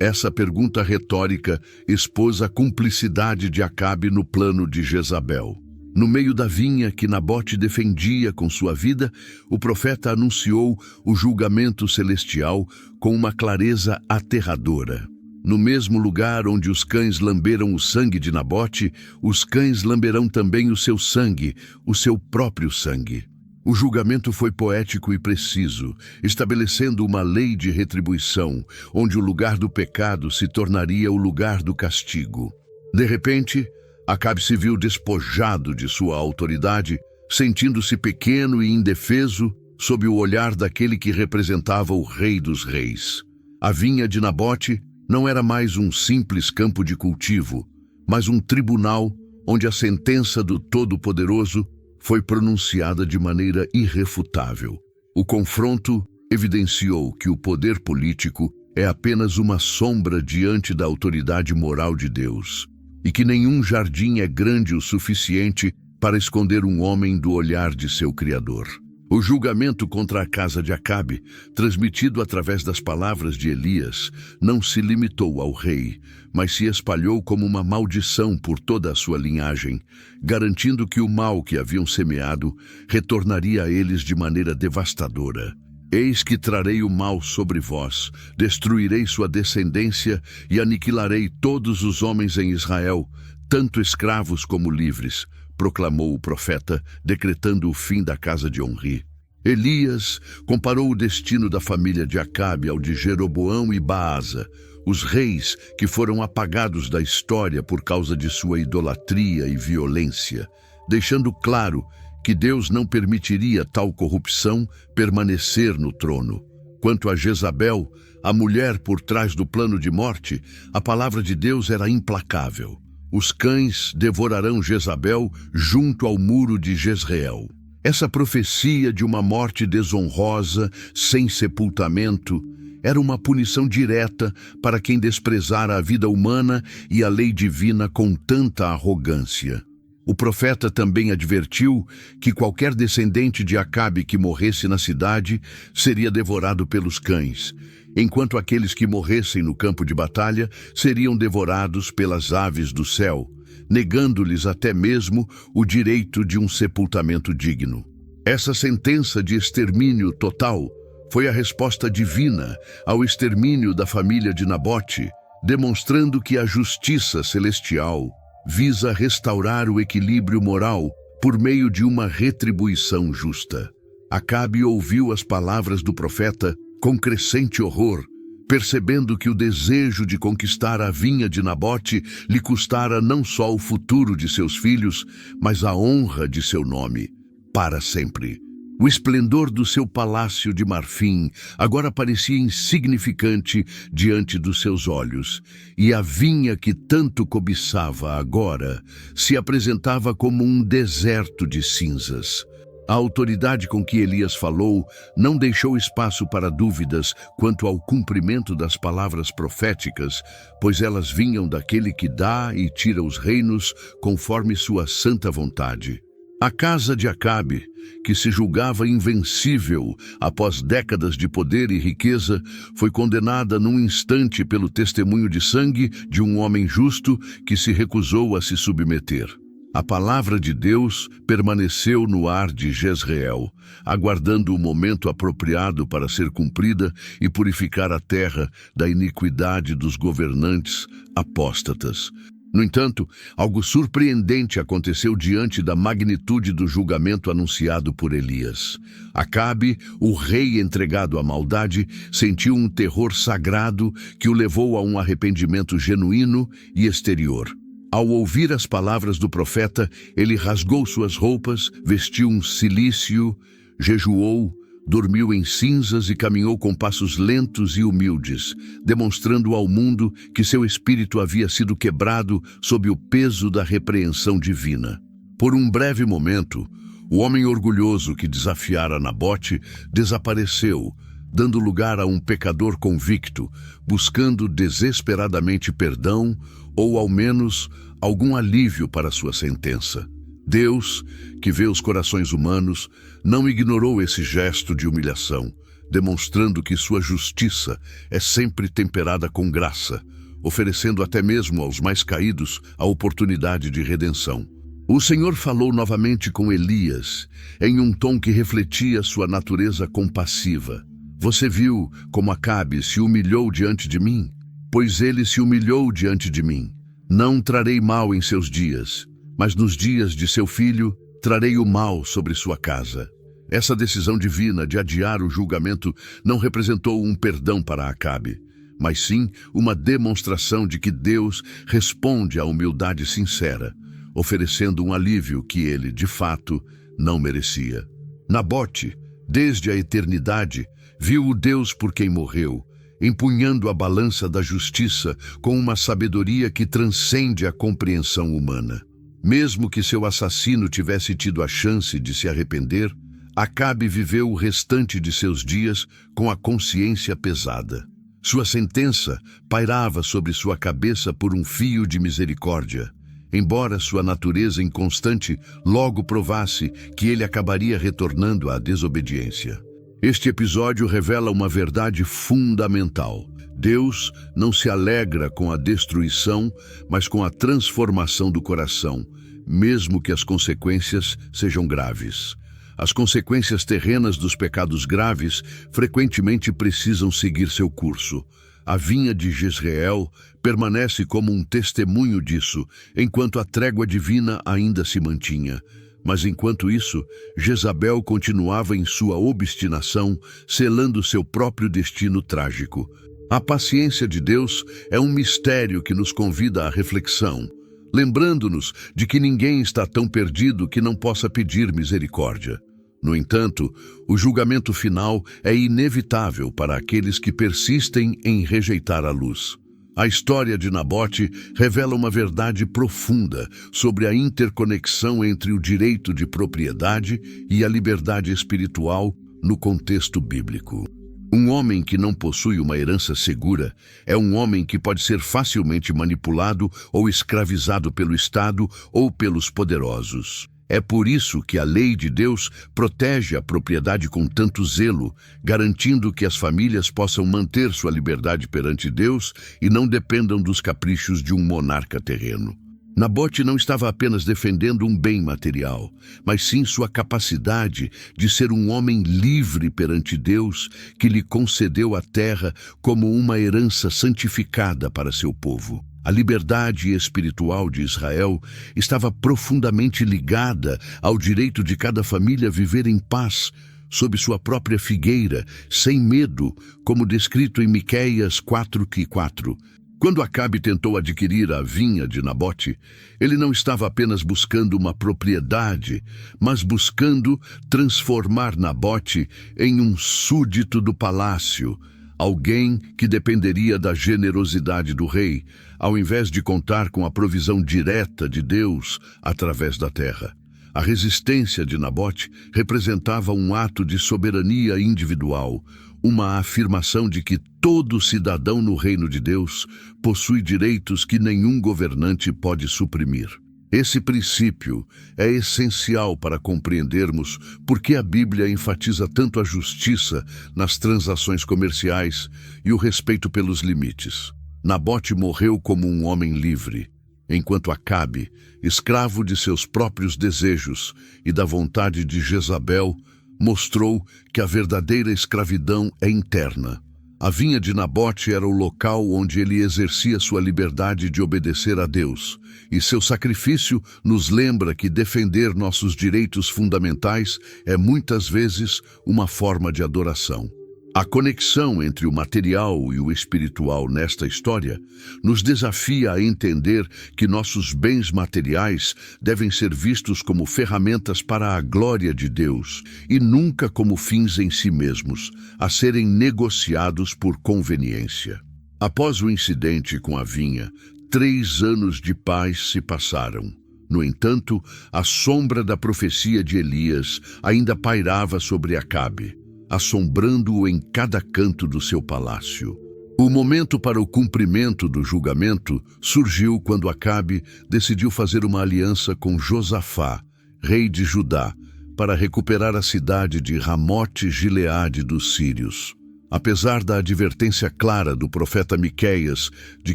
Essa pergunta retórica expôs a cumplicidade de Acabe no plano de Jezabel. No meio da vinha que Nabote defendia com sua vida, o profeta anunciou o julgamento celestial com uma clareza aterradora. "No mesmo lugar onde os cães lamberam o sangue de Nabote, os cães lamberão também o seu sangue, o seu próprio sangue." O julgamento foi poético e preciso, estabelecendo uma lei de retribuição, onde o lugar do pecado se tornaria o lugar do castigo. De repente, Acabe se viu despojado de sua autoridade, sentindo-se pequeno e indefeso sob o olhar daquele que representava o Rei dos Reis. A vinha de Nabote não era mais um simples campo de cultivo, mas um tribunal onde a sentença do Todo-Poderoso foi pronunciada de maneira irrefutável. O confronto evidenciou que o poder político é apenas uma sombra diante da autoridade moral de Deus, e que nenhum jardim é grande o suficiente para esconder um homem do olhar de seu Criador. O julgamento contra a casa de Acabe, transmitido através das palavras de Elias, não se limitou ao rei, mas se espalhou como uma maldição por toda a sua linhagem, garantindo que o mal que haviam semeado retornaria a eles de maneira devastadora. "Eis que trarei o mal sobre vós, destruirei sua descendência e aniquilarei todos os homens em Israel, tanto escravos como livres", proclamou o profeta, decretando o fim da casa de Onri. Elias comparou o destino da família de Acabe ao de Jeroboão e Baasa, os reis que foram apagados da história por causa de sua idolatria e violência, deixando claro que Deus não permitiria tal corrupção permanecer no trono. Quanto a Jezabel, a mulher por trás do plano de morte, a palavra de Deus era implacável. "Os cães devorarão Jezabel junto ao muro de Jezreel." Essa profecia de uma morte desonrosa, sem sepultamento, era uma punição direta para quem desprezara a vida humana e a lei divina com tanta arrogância. O profeta também advertiu que qualquer descendente de Acabe que morresse na cidade seria devorado pelos cães, enquanto aqueles que morressem no campo de batalha seriam devorados pelas aves do céu, negando-lhes até mesmo o direito de um sepultamento digno. Essa sentença de extermínio total foi a resposta divina ao extermínio da família de Nabote, demonstrando que a justiça celestial visa restaurar o equilíbrio moral por meio de uma retribuição justa. Acabe ouviu as palavras do profeta com crescente horror, percebendo que o desejo de conquistar a vinha de Nabote lhe custara não só o futuro de seus filhos, mas a honra de seu nome, para sempre. O esplendor do seu palácio de marfim agora parecia insignificante diante dos seus olhos, e a vinha que tanto cobiçava agora se apresentava como um deserto de cinzas. A autoridade com que Elias falou não deixou espaço para dúvidas quanto ao cumprimento das palavras proféticas, pois elas vinham daquele que dá e tira os reinos conforme sua santa vontade. A casa de Acabe, que se julgava invencível após décadas de poder e riqueza, foi condenada num instante pelo testemunho de sangue de um homem justo que se recusou a se submeter. A palavra de Deus permaneceu no ar de Jezreel, aguardando o momento apropriado para ser cumprida e purificar a terra da iniquidade dos governantes apóstatas. No entanto, algo surpreendente aconteceu diante da magnitude do julgamento anunciado por Elias. Acabe, o rei entregado à maldade, sentiu um terror sagrado que o levou a um arrependimento genuíno e exterior. Ao ouvir as palavras do profeta, ele rasgou suas roupas, vestiu um cilício, jejuou, dormiu em cinzas e caminhou com passos lentos e humildes, demonstrando ao mundo que seu espírito havia sido quebrado sob o peso da repreensão divina. Por um breve momento, o homem orgulhoso que desafiara Nabote desapareceu, dando lugar a um pecador convicto, buscando desesperadamente perdão ou, ao menos, algum alívio para sua sentença. Deus, que vê os corações humanos, não ignorou esse gesto de humilhação, demonstrando que sua justiça é sempre temperada com graça, oferecendo até mesmo aos mais caídos a oportunidade de redenção. O Senhor falou novamente com Elias, em um tom que refletia sua natureza compassiva. Você viu como Acabe se humilhou diante de mim? Pois ele se humilhou diante de mim. Não trarei mal em seus dias, mas nos dias de seu filho trarei o mal sobre sua casa. Essa decisão divina de adiar o julgamento não representou um perdão para Acabe, mas sim uma demonstração de que Deus responde à humildade sincera, oferecendo um alívio que ele, de fato, não merecia. Nabote, desde a eternidade, viu o Deus por quem morreu, empunhando a balança da justiça com uma sabedoria que transcende a compreensão humana. Mesmo que seu assassino tivesse tido a chance de se arrepender, Acabe viveu o restante de seus dias com a consciência pesada. Sua sentença pairava sobre sua cabeça por um fio de misericórdia, embora sua natureza inconstante logo provasse que ele acabaria retornando à desobediência. Este episódio revela uma verdade fundamental. Deus não se alegra com a destruição, mas com a transformação do coração, mesmo que as consequências sejam graves. As consequências terrenas dos pecados graves frequentemente precisam seguir seu curso. A vinha de Jezreel permanece como um testemunho disso, enquanto a trégua divina ainda se mantinha. Mas enquanto isso, Jezabel continuava em sua obstinação, selando seu próprio destino trágico. A paciência de Deus é um mistério que nos convida à reflexão, lembrando-nos de que ninguém está tão perdido que não possa pedir misericórdia. No entanto, o julgamento final é inevitável para aqueles que persistem em rejeitar a luz. A história de Nabote revela uma verdade profunda sobre a interconexão entre o direito de propriedade e a liberdade espiritual no contexto bíblico. Um homem que não possui uma herança segura é um homem que pode ser facilmente manipulado ou escravizado pelo Estado ou pelos poderosos. É por isso que a lei de Deus protege a propriedade com tanto zelo, garantindo que as famílias possam manter sua liberdade perante Deus e não dependam dos caprichos de um monarca terreno. Nabote não estava apenas defendendo um bem material, mas sim sua capacidade de ser um homem livre perante Deus, que lhe concedeu a terra como uma herança santificada para seu povo. A liberdade espiritual de Israel estava profundamente ligada ao direito de cada família viver em paz, sob sua própria figueira, sem medo, como descrito em Miqueias 4:4. Quando Acabe tentou adquirir a vinha de Nabote, ele não estava apenas buscando uma propriedade, mas buscando transformar Nabote em um súdito do palácio, alguém que dependeria da generosidade do rei, ao invés de contar com a provisão direta de Deus através da terra. A resistência de Nabote representava um ato de soberania individual, uma afirmação de que todo cidadão no reino de Deus possui direitos que nenhum governante pode suprimir. Esse princípio é essencial para compreendermos por que a Bíblia enfatiza tanto a justiça nas transações comerciais e o respeito pelos limites. Nabote morreu como um homem livre, enquanto Acabe, escravo de seus próprios desejos e da vontade de Jezabel, mostrou que a verdadeira escravidão é interna. A vinha de Nabote era o local onde ele exercia sua liberdade de obedecer a Deus, e seu sacrifício nos lembra que defender nossos direitos fundamentais é muitas vezes uma forma de adoração. A conexão entre o material e o espiritual nesta história nos desafia a entender que nossos bens materiais devem ser vistos como ferramentas para a glória de Deus e nunca como fins em si mesmos, a serem negociados por conveniência. Após o incidente com a vinha, 3 anos de paz se passaram. No entanto, a sombra da profecia de Elias ainda pairava sobre Acabe, assombrando-o em cada canto do seu palácio. O momento para o cumprimento do julgamento surgiu quando Acabe decidiu fazer uma aliança com Josafá, rei de Judá, para recuperar a cidade de Ramote-Gileade dos sírios. Apesar da advertência clara do profeta Miqueias de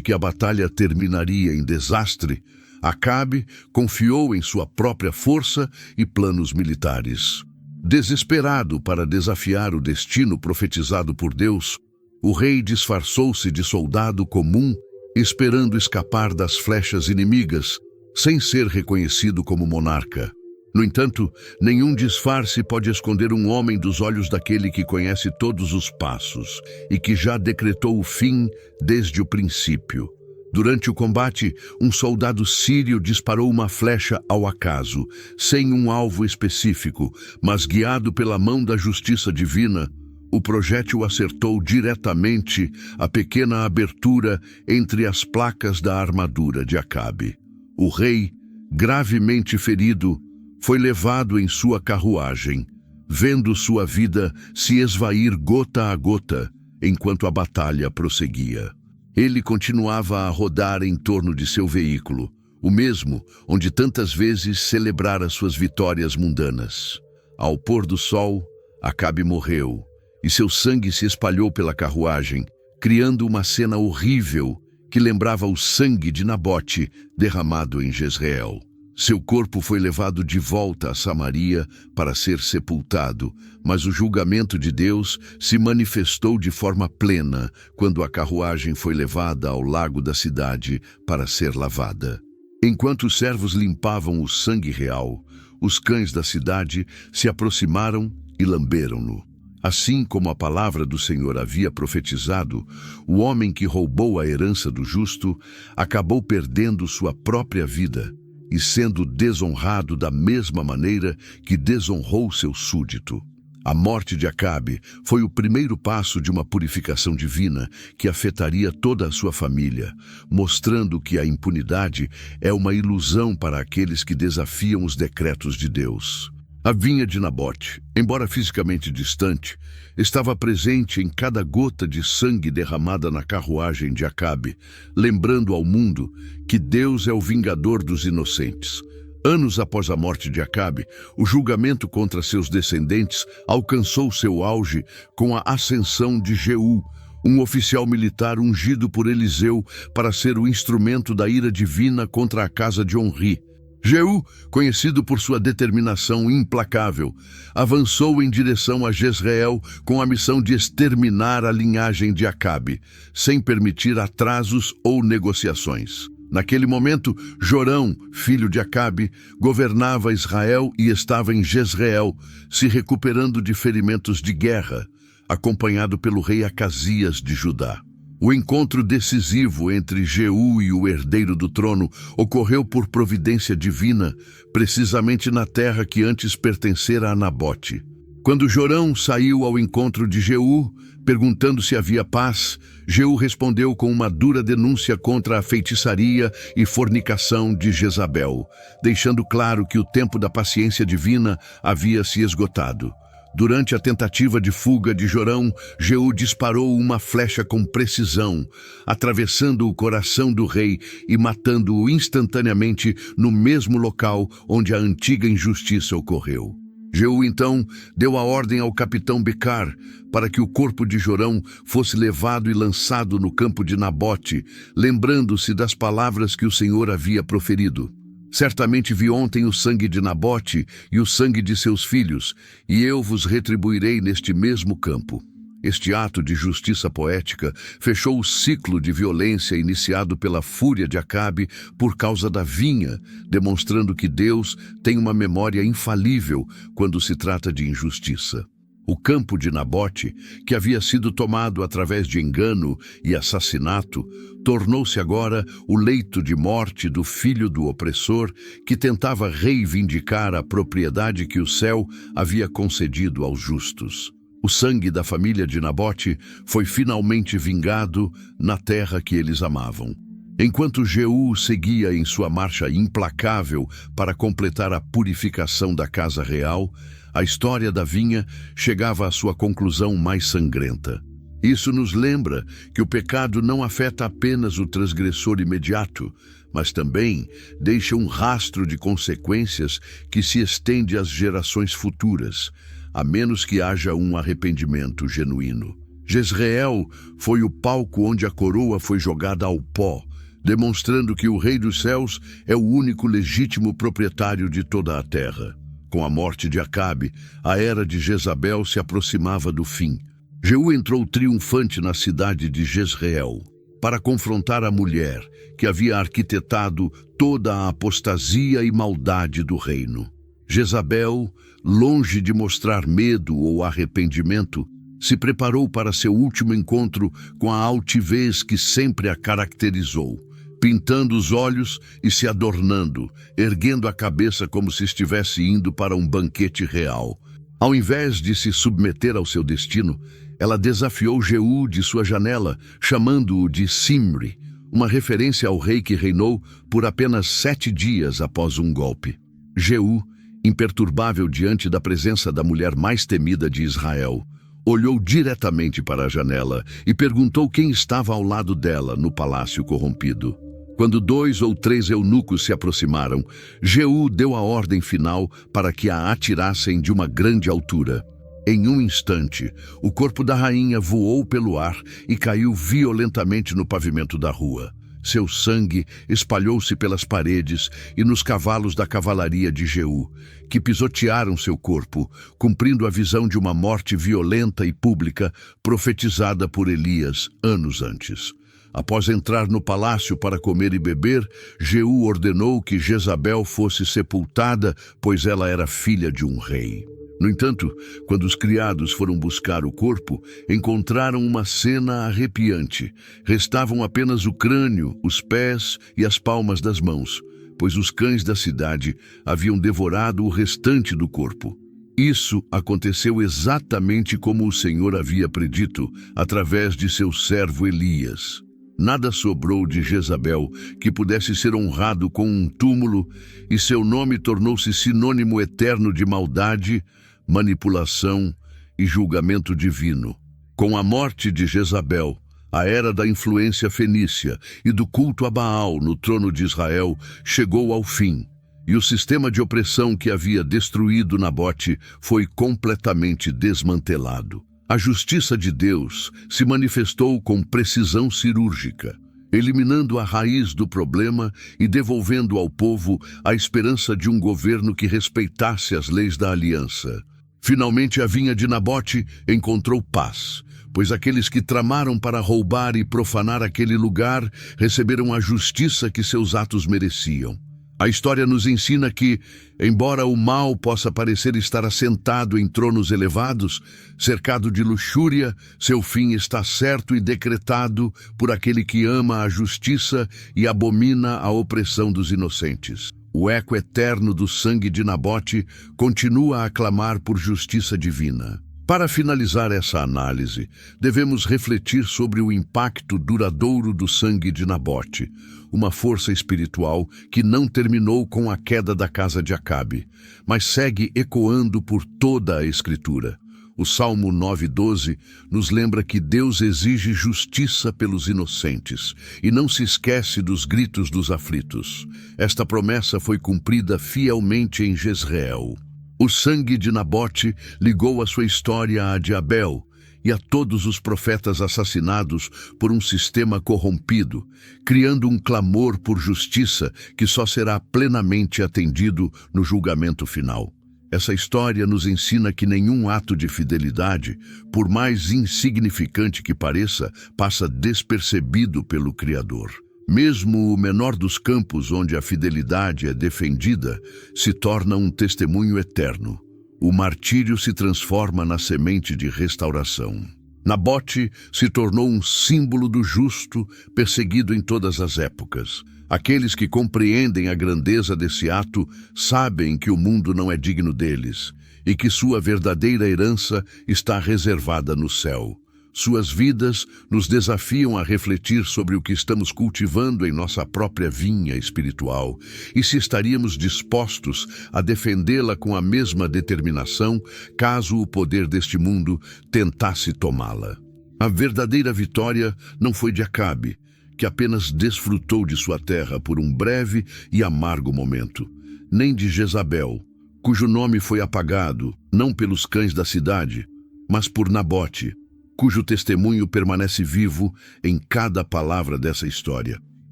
que a batalha terminaria em desastre, Acabe confiou em sua própria força e planos militares. Desesperado para desafiar o destino profetizado por Deus, o rei disfarçou-se de soldado comum, esperando escapar das flechas inimigas, sem ser reconhecido como monarca. No entanto, nenhum disfarce pode esconder um homem dos olhos daquele que conhece todos os passos e que já decretou o fim desde o princípio. Durante o combate, um soldado sírio disparou uma flecha ao acaso, sem um alvo específico, mas guiado pela mão da justiça divina, o projétil acertou diretamente a pequena abertura entre as placas da armadura de Acabe. O rei, gravemente ferido, foi levado em sua carruagem, vendo sua vida se esvair gota a gota enquanto a batalha prosseguia. Ele continuava a rodar em torno de seu veículo, o mesmo onde tantas vezes celebrara suas vitórias mundanas. Ao pôr do sol, Acabe morreu, e seu sangue se espalhou pela carruagem, criando uma cena horrível que lembrava o sangue de Nabote derramado em Jezreel. Seu corpo foi levado de volta a Samaria para ser sepultado, mas o julgamento de Deus se manifestou de forma plena quando a carruagem foi levada ao lago da cidade para ser lavada. Enquanto os servos limpavam o sangue real, os cães da cidade se aproximaram e lamberam-no. Assim como a palavra do Senhor havia profetizado, o homem que roubou a herança do justo acabou perdendo sua própria vida e sendo desonrado da mesma maneira que desonrou seu súdito. A morte de Acabe foi o primeiro passo de uma purificação divina que afetaria toda a sua família, mostrando que a impunidade é uma ilusão para aqueles que desafiam os decretos de Deus. A vinha de Nabote, embora fisicamente distante, estava presente em cada gota de sangue derramada na carruagem de Acabe, lembrando ao mundo que Deus é o vingador dos inocentes. Anos após a morte de Acabe, o julgamento contra seus descendentes alcançou seu auge com a ascensão de Jeú, um oficial militar ungido por Eliseu para ser o instrumento da ira divina contra a casa de Onri. Jeú, conhecido por sua determinação implacável, avançou em direção a Jezreel com a missão de exterminar a linhagem de Acabe, sem permitir atrasos ou negociações. Naquele momento, Jorão, filho de Acabe, governava Israel e estava em Jezreel, se recuperando de ferimentos de guerra, acompanhado pelo rei Acasias de Judá. O encontro decisivo entre Jeú e o herdeiro do trono ocorreu por providência divina, precisamente na terra que antes pertencera a Nabote. Quando Jorão saiu ao encontro de Jeú, perguntando se havia paz, Jeú respondeu com uma dura denúncia contra a feitiçaria e fornicação de Jezabel, deixando claro que o tempo da paciência divina havia se esgotado. Durante a tentativa de fuga de Jorão, Jeú disparou uma flecha com precisão, atravessando o coração do rei e matando-o instantaneamente no mesmo local onde a antiga injustiça ocorreu. Jeú, então, deu a ordem ao capitão Becar para que o corpo de Jorão fosse levado e lançado no campo de Nabote, lembrando-se das palavras que o Senhor havia proferido. Certamente vi ontem o sangue de Nabote e o sangue de seus filhos, e eu vos retribuirei neste mesmo campo. Este ato de justiça poética fechou o ciclo de violência iniciado pela fúria de Acabe por causa da vinha, demonstrando que Deus tem uma memória infalível quando se trata de injustiça. O campo de Nabote, que havia sido tomado através de engano e assassinato, tornou-se agora o leito de morte do filho do opressor que tentava reivindicar a propriedade que o céu havia concedido aos justos. O sangue da família de Nabote foi finalmente vingado na terra que eles amavam. Enquanto Jeú seguia em sua marcha implacável para completar a purificação da casa real, a história da vinha chegava à sua conclusão mais sangrenta. Isso nos lembra que o pecado não afeta apenas o transgressor imediato, mas também deixa um rastro de consequências que se estende às gerações futuras, a menos que haja um arrependimento genuíno. Jezreel foi o palco onde a coroa foi jogada ao pó, demonstrando que o Rei dos Céus é o único legítimo proprietário de toda a terra. Com a morte de Acabe, a era de Jezabel se aproximava do fim. Jeú entrou triunfante na cidade de Jezreel para confrontar a mulher que havia arquitetado toda a apostasia e maldade do reino. Jezabel, longe de mostrar medo ou arrependimento, se preparou para seu último encontro com a altivez que sempre a caracterizou, pintando os olhos e se adornando, erguendo a cabeça como se estivesse indo para um banquete real. Ao invés de se submeter ao seu destino, ela desafiou Jeú de sua janela, chamando-o de Simri, uma referência ao rei que reinou por apenas 7 dias após um golpe. Jeú, imperturbável diante da presença da mulher mais temida de Israel, olhou diretamente para a janela e perguntou quem estava ao lado dela no palácio corrompido. Quando 2 ou 3 eunucos se aproximaram, Jeú deu a ordem final para que a atirassem de uma grande altura. Em um instante, o corpo da rainha voou pelo ar e caiu violentamente no pavimento da rua. Seu sangue espalhou-se pelas paredes e nos cavalos da cavalaria de Jeú, que pisotearam seu corpo, cumprindo a visão de uma morte violenta e pública profetizada por Elias anos antes. Após entrar no palácio para comer e beber, Jeú ordenou que Jezabel fosse sepultada, pois ela era filha de um rei. No entanto, quando os criados foram buscar o corpo, encontraram uma cena arrepiante. Restavam apenas o crânio, os pés e as palmas das mãos, pois os cães da cidade haviam devorado o restante do corpo. Isso aconteceu exatamente como o Senhor havia predito, através de seu servo Elias. Nada sobrou de Jezabel que pudesse ser honrado com um túmulo, e seu nome tornou-se sinônimo eterno de maldade, manipulação e julgamento divino. Com a morte de Jezabel, a era da influência fenícia e do culto a Baal no trono de Israel chegou ao fim, e o sistema de opressão que havia destruído Nabote foi completamente desmantelado. A justiça de Deus se manifestou com precisão cirúrgica, eliminando a raiz do problema e devolvendo ao povo a esperança de um governo que respeitasse as leis da aliança. Finalmente a vinha de Nabote encontrou paz, pois aqueles que tramaram para roubar e profanar aquele lugar receberam a justiça que seus atos mereciam. A história nos ensina que, embora o mal possa parecer estar assentado em tronos elevados, cercado de luxúria, seu fim está certo e decretado por aquele que ama a justiça e abomina a opressão dos inocentes. O eco eterno do sangue de Nabote continua a clamar por justiça divina. Para finalizar essa análise, devemos refletir sobre o impacto duradouro do sangue de Nabote, uma força espiritual que não terminou com a queda da casa de Acabe, mas segue ecoando por toda a Escritura. O Salmo 9:12 nos lembra que Deus exige justiça pelos inocentes e não se esquece dos gritos dos aflitos. Esta promessa foi cumprida fielmente em Jezreel. O sangue de Nabote ligou a sua história a de Abel e a todos os profetas assassinados por um sistema corrompido, criando um clamor por justiça que só será plenamente atendido no julgamento final. Essa história nos ensina que nenhum ato de fidelidade, por mais insignificante que pareça, passa despercebido pelo Criador. Mesmo o menor dos campos onde a fidelidade é defendida se torna um testemunho eterno. O martírio se transforma na semente de restauração. Nabote se tornou um símbolo do justo, perseguido em todas as épocas. Aqueles que compreendem a grandeza desse ato sabem que o mundo não é digno deles e que sua verdadeira herança está reservada no céu. Suas vidas nos desafiam a refletir sobre o que estamos cultivando em nossa própria vinha espiritual e se estaríamos dispostos a defendê-la com a mesma determinação caso o poder deste mundo tentasse tomá-la. A verdadeira vitória não foi de Acabe, que apenas desfrutou de sua terra por um breve e amargo momento, nem de Jezabel, cujo nome foi apagado, não pelos cães da cidade, mas por Nabote, cujo testemunho permanece vivo em cada palavra dessa história.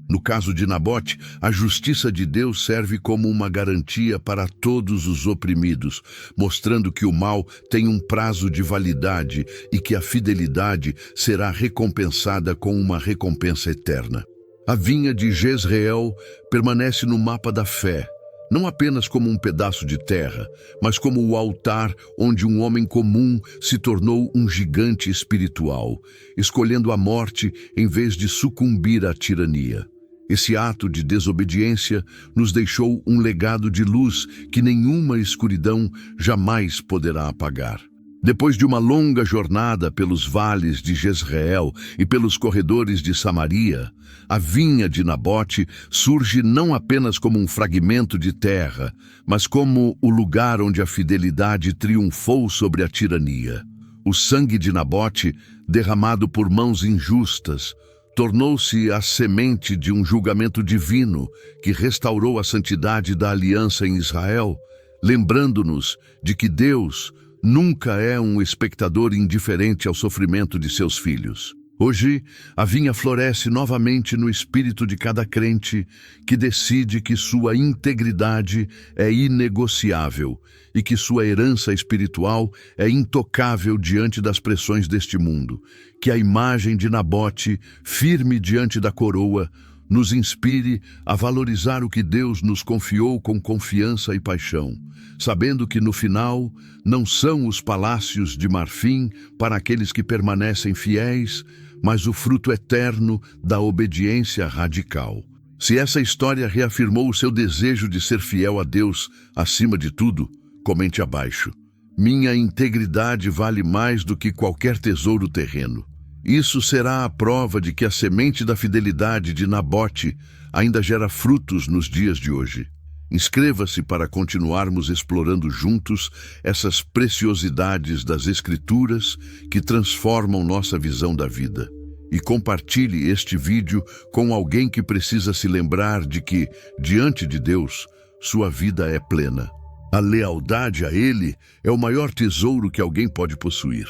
No caso de Nabote, a justiça de Deus serve como uma garantia para todos os oprimidos, mostrando que o mal tem um prazo de validade e que a fidelidade será recompensada com uma recompensa eterna. A vinha de Jezreel permanece no mapa da fé, não apenas como um pedaço de terra, mas como o altar onde um homem comum se tornou um gigante espiritual, escolhendo a morte em vez de sucumbir à tirania. Esse ato de desobediência nos deixou um legado de luz que nenhuma escuridão jamais poderá apagar. Depois de uma longa jornada pelos vales de Jezreel e pelos corredores de Samaria, a vinha de Nabote surge não apenas como um fragmento de terra, mas como o lugar onde a fidelidade triunfou sobre a tirania. O sangue de Nabote, derramado por mãos injustas, tornou-se a semente de um julgamento divino que restaurou a santidade da aliança em Israel, lembrando-nos de que Deus nunca é um espectador indiferente ao sofrimento de seus filhos. Hoje, a vinha floresce novamente no espírito de cada crente que decide que sua integridade é inegociável e que sua herança espiritual é intocável diante das pressões deste mundo. Que a imagem de Nabote, firme diante da coroa, nos inspire a valorizar o que Deus nos confiou com confiança e paixão, sabendo que no final não são os palácios de marfim para aqueles que permanecem fiéis, mas o fruto eterno da obediência radical. Se essa história reafirmou o seu desejo de ser fiel a Deus acima de tudo, comente abaixo. Minha integridade vale mais do que qualquer tesouro terreno. Isso será a prova de que a semente da fidelidade de Nabote ainda gera frutos nos dias de hoje. Inscreva-se para continuarmos explorando juntos essas preciosidades das Escrituras que transformam nossa visão da vida. E compartilhe este vídeo com alguém que precisa se lembrar de que, diante de Deus, sua vida é plena. A lealdade a Ele é o maior tesouro que alguém pode possuir.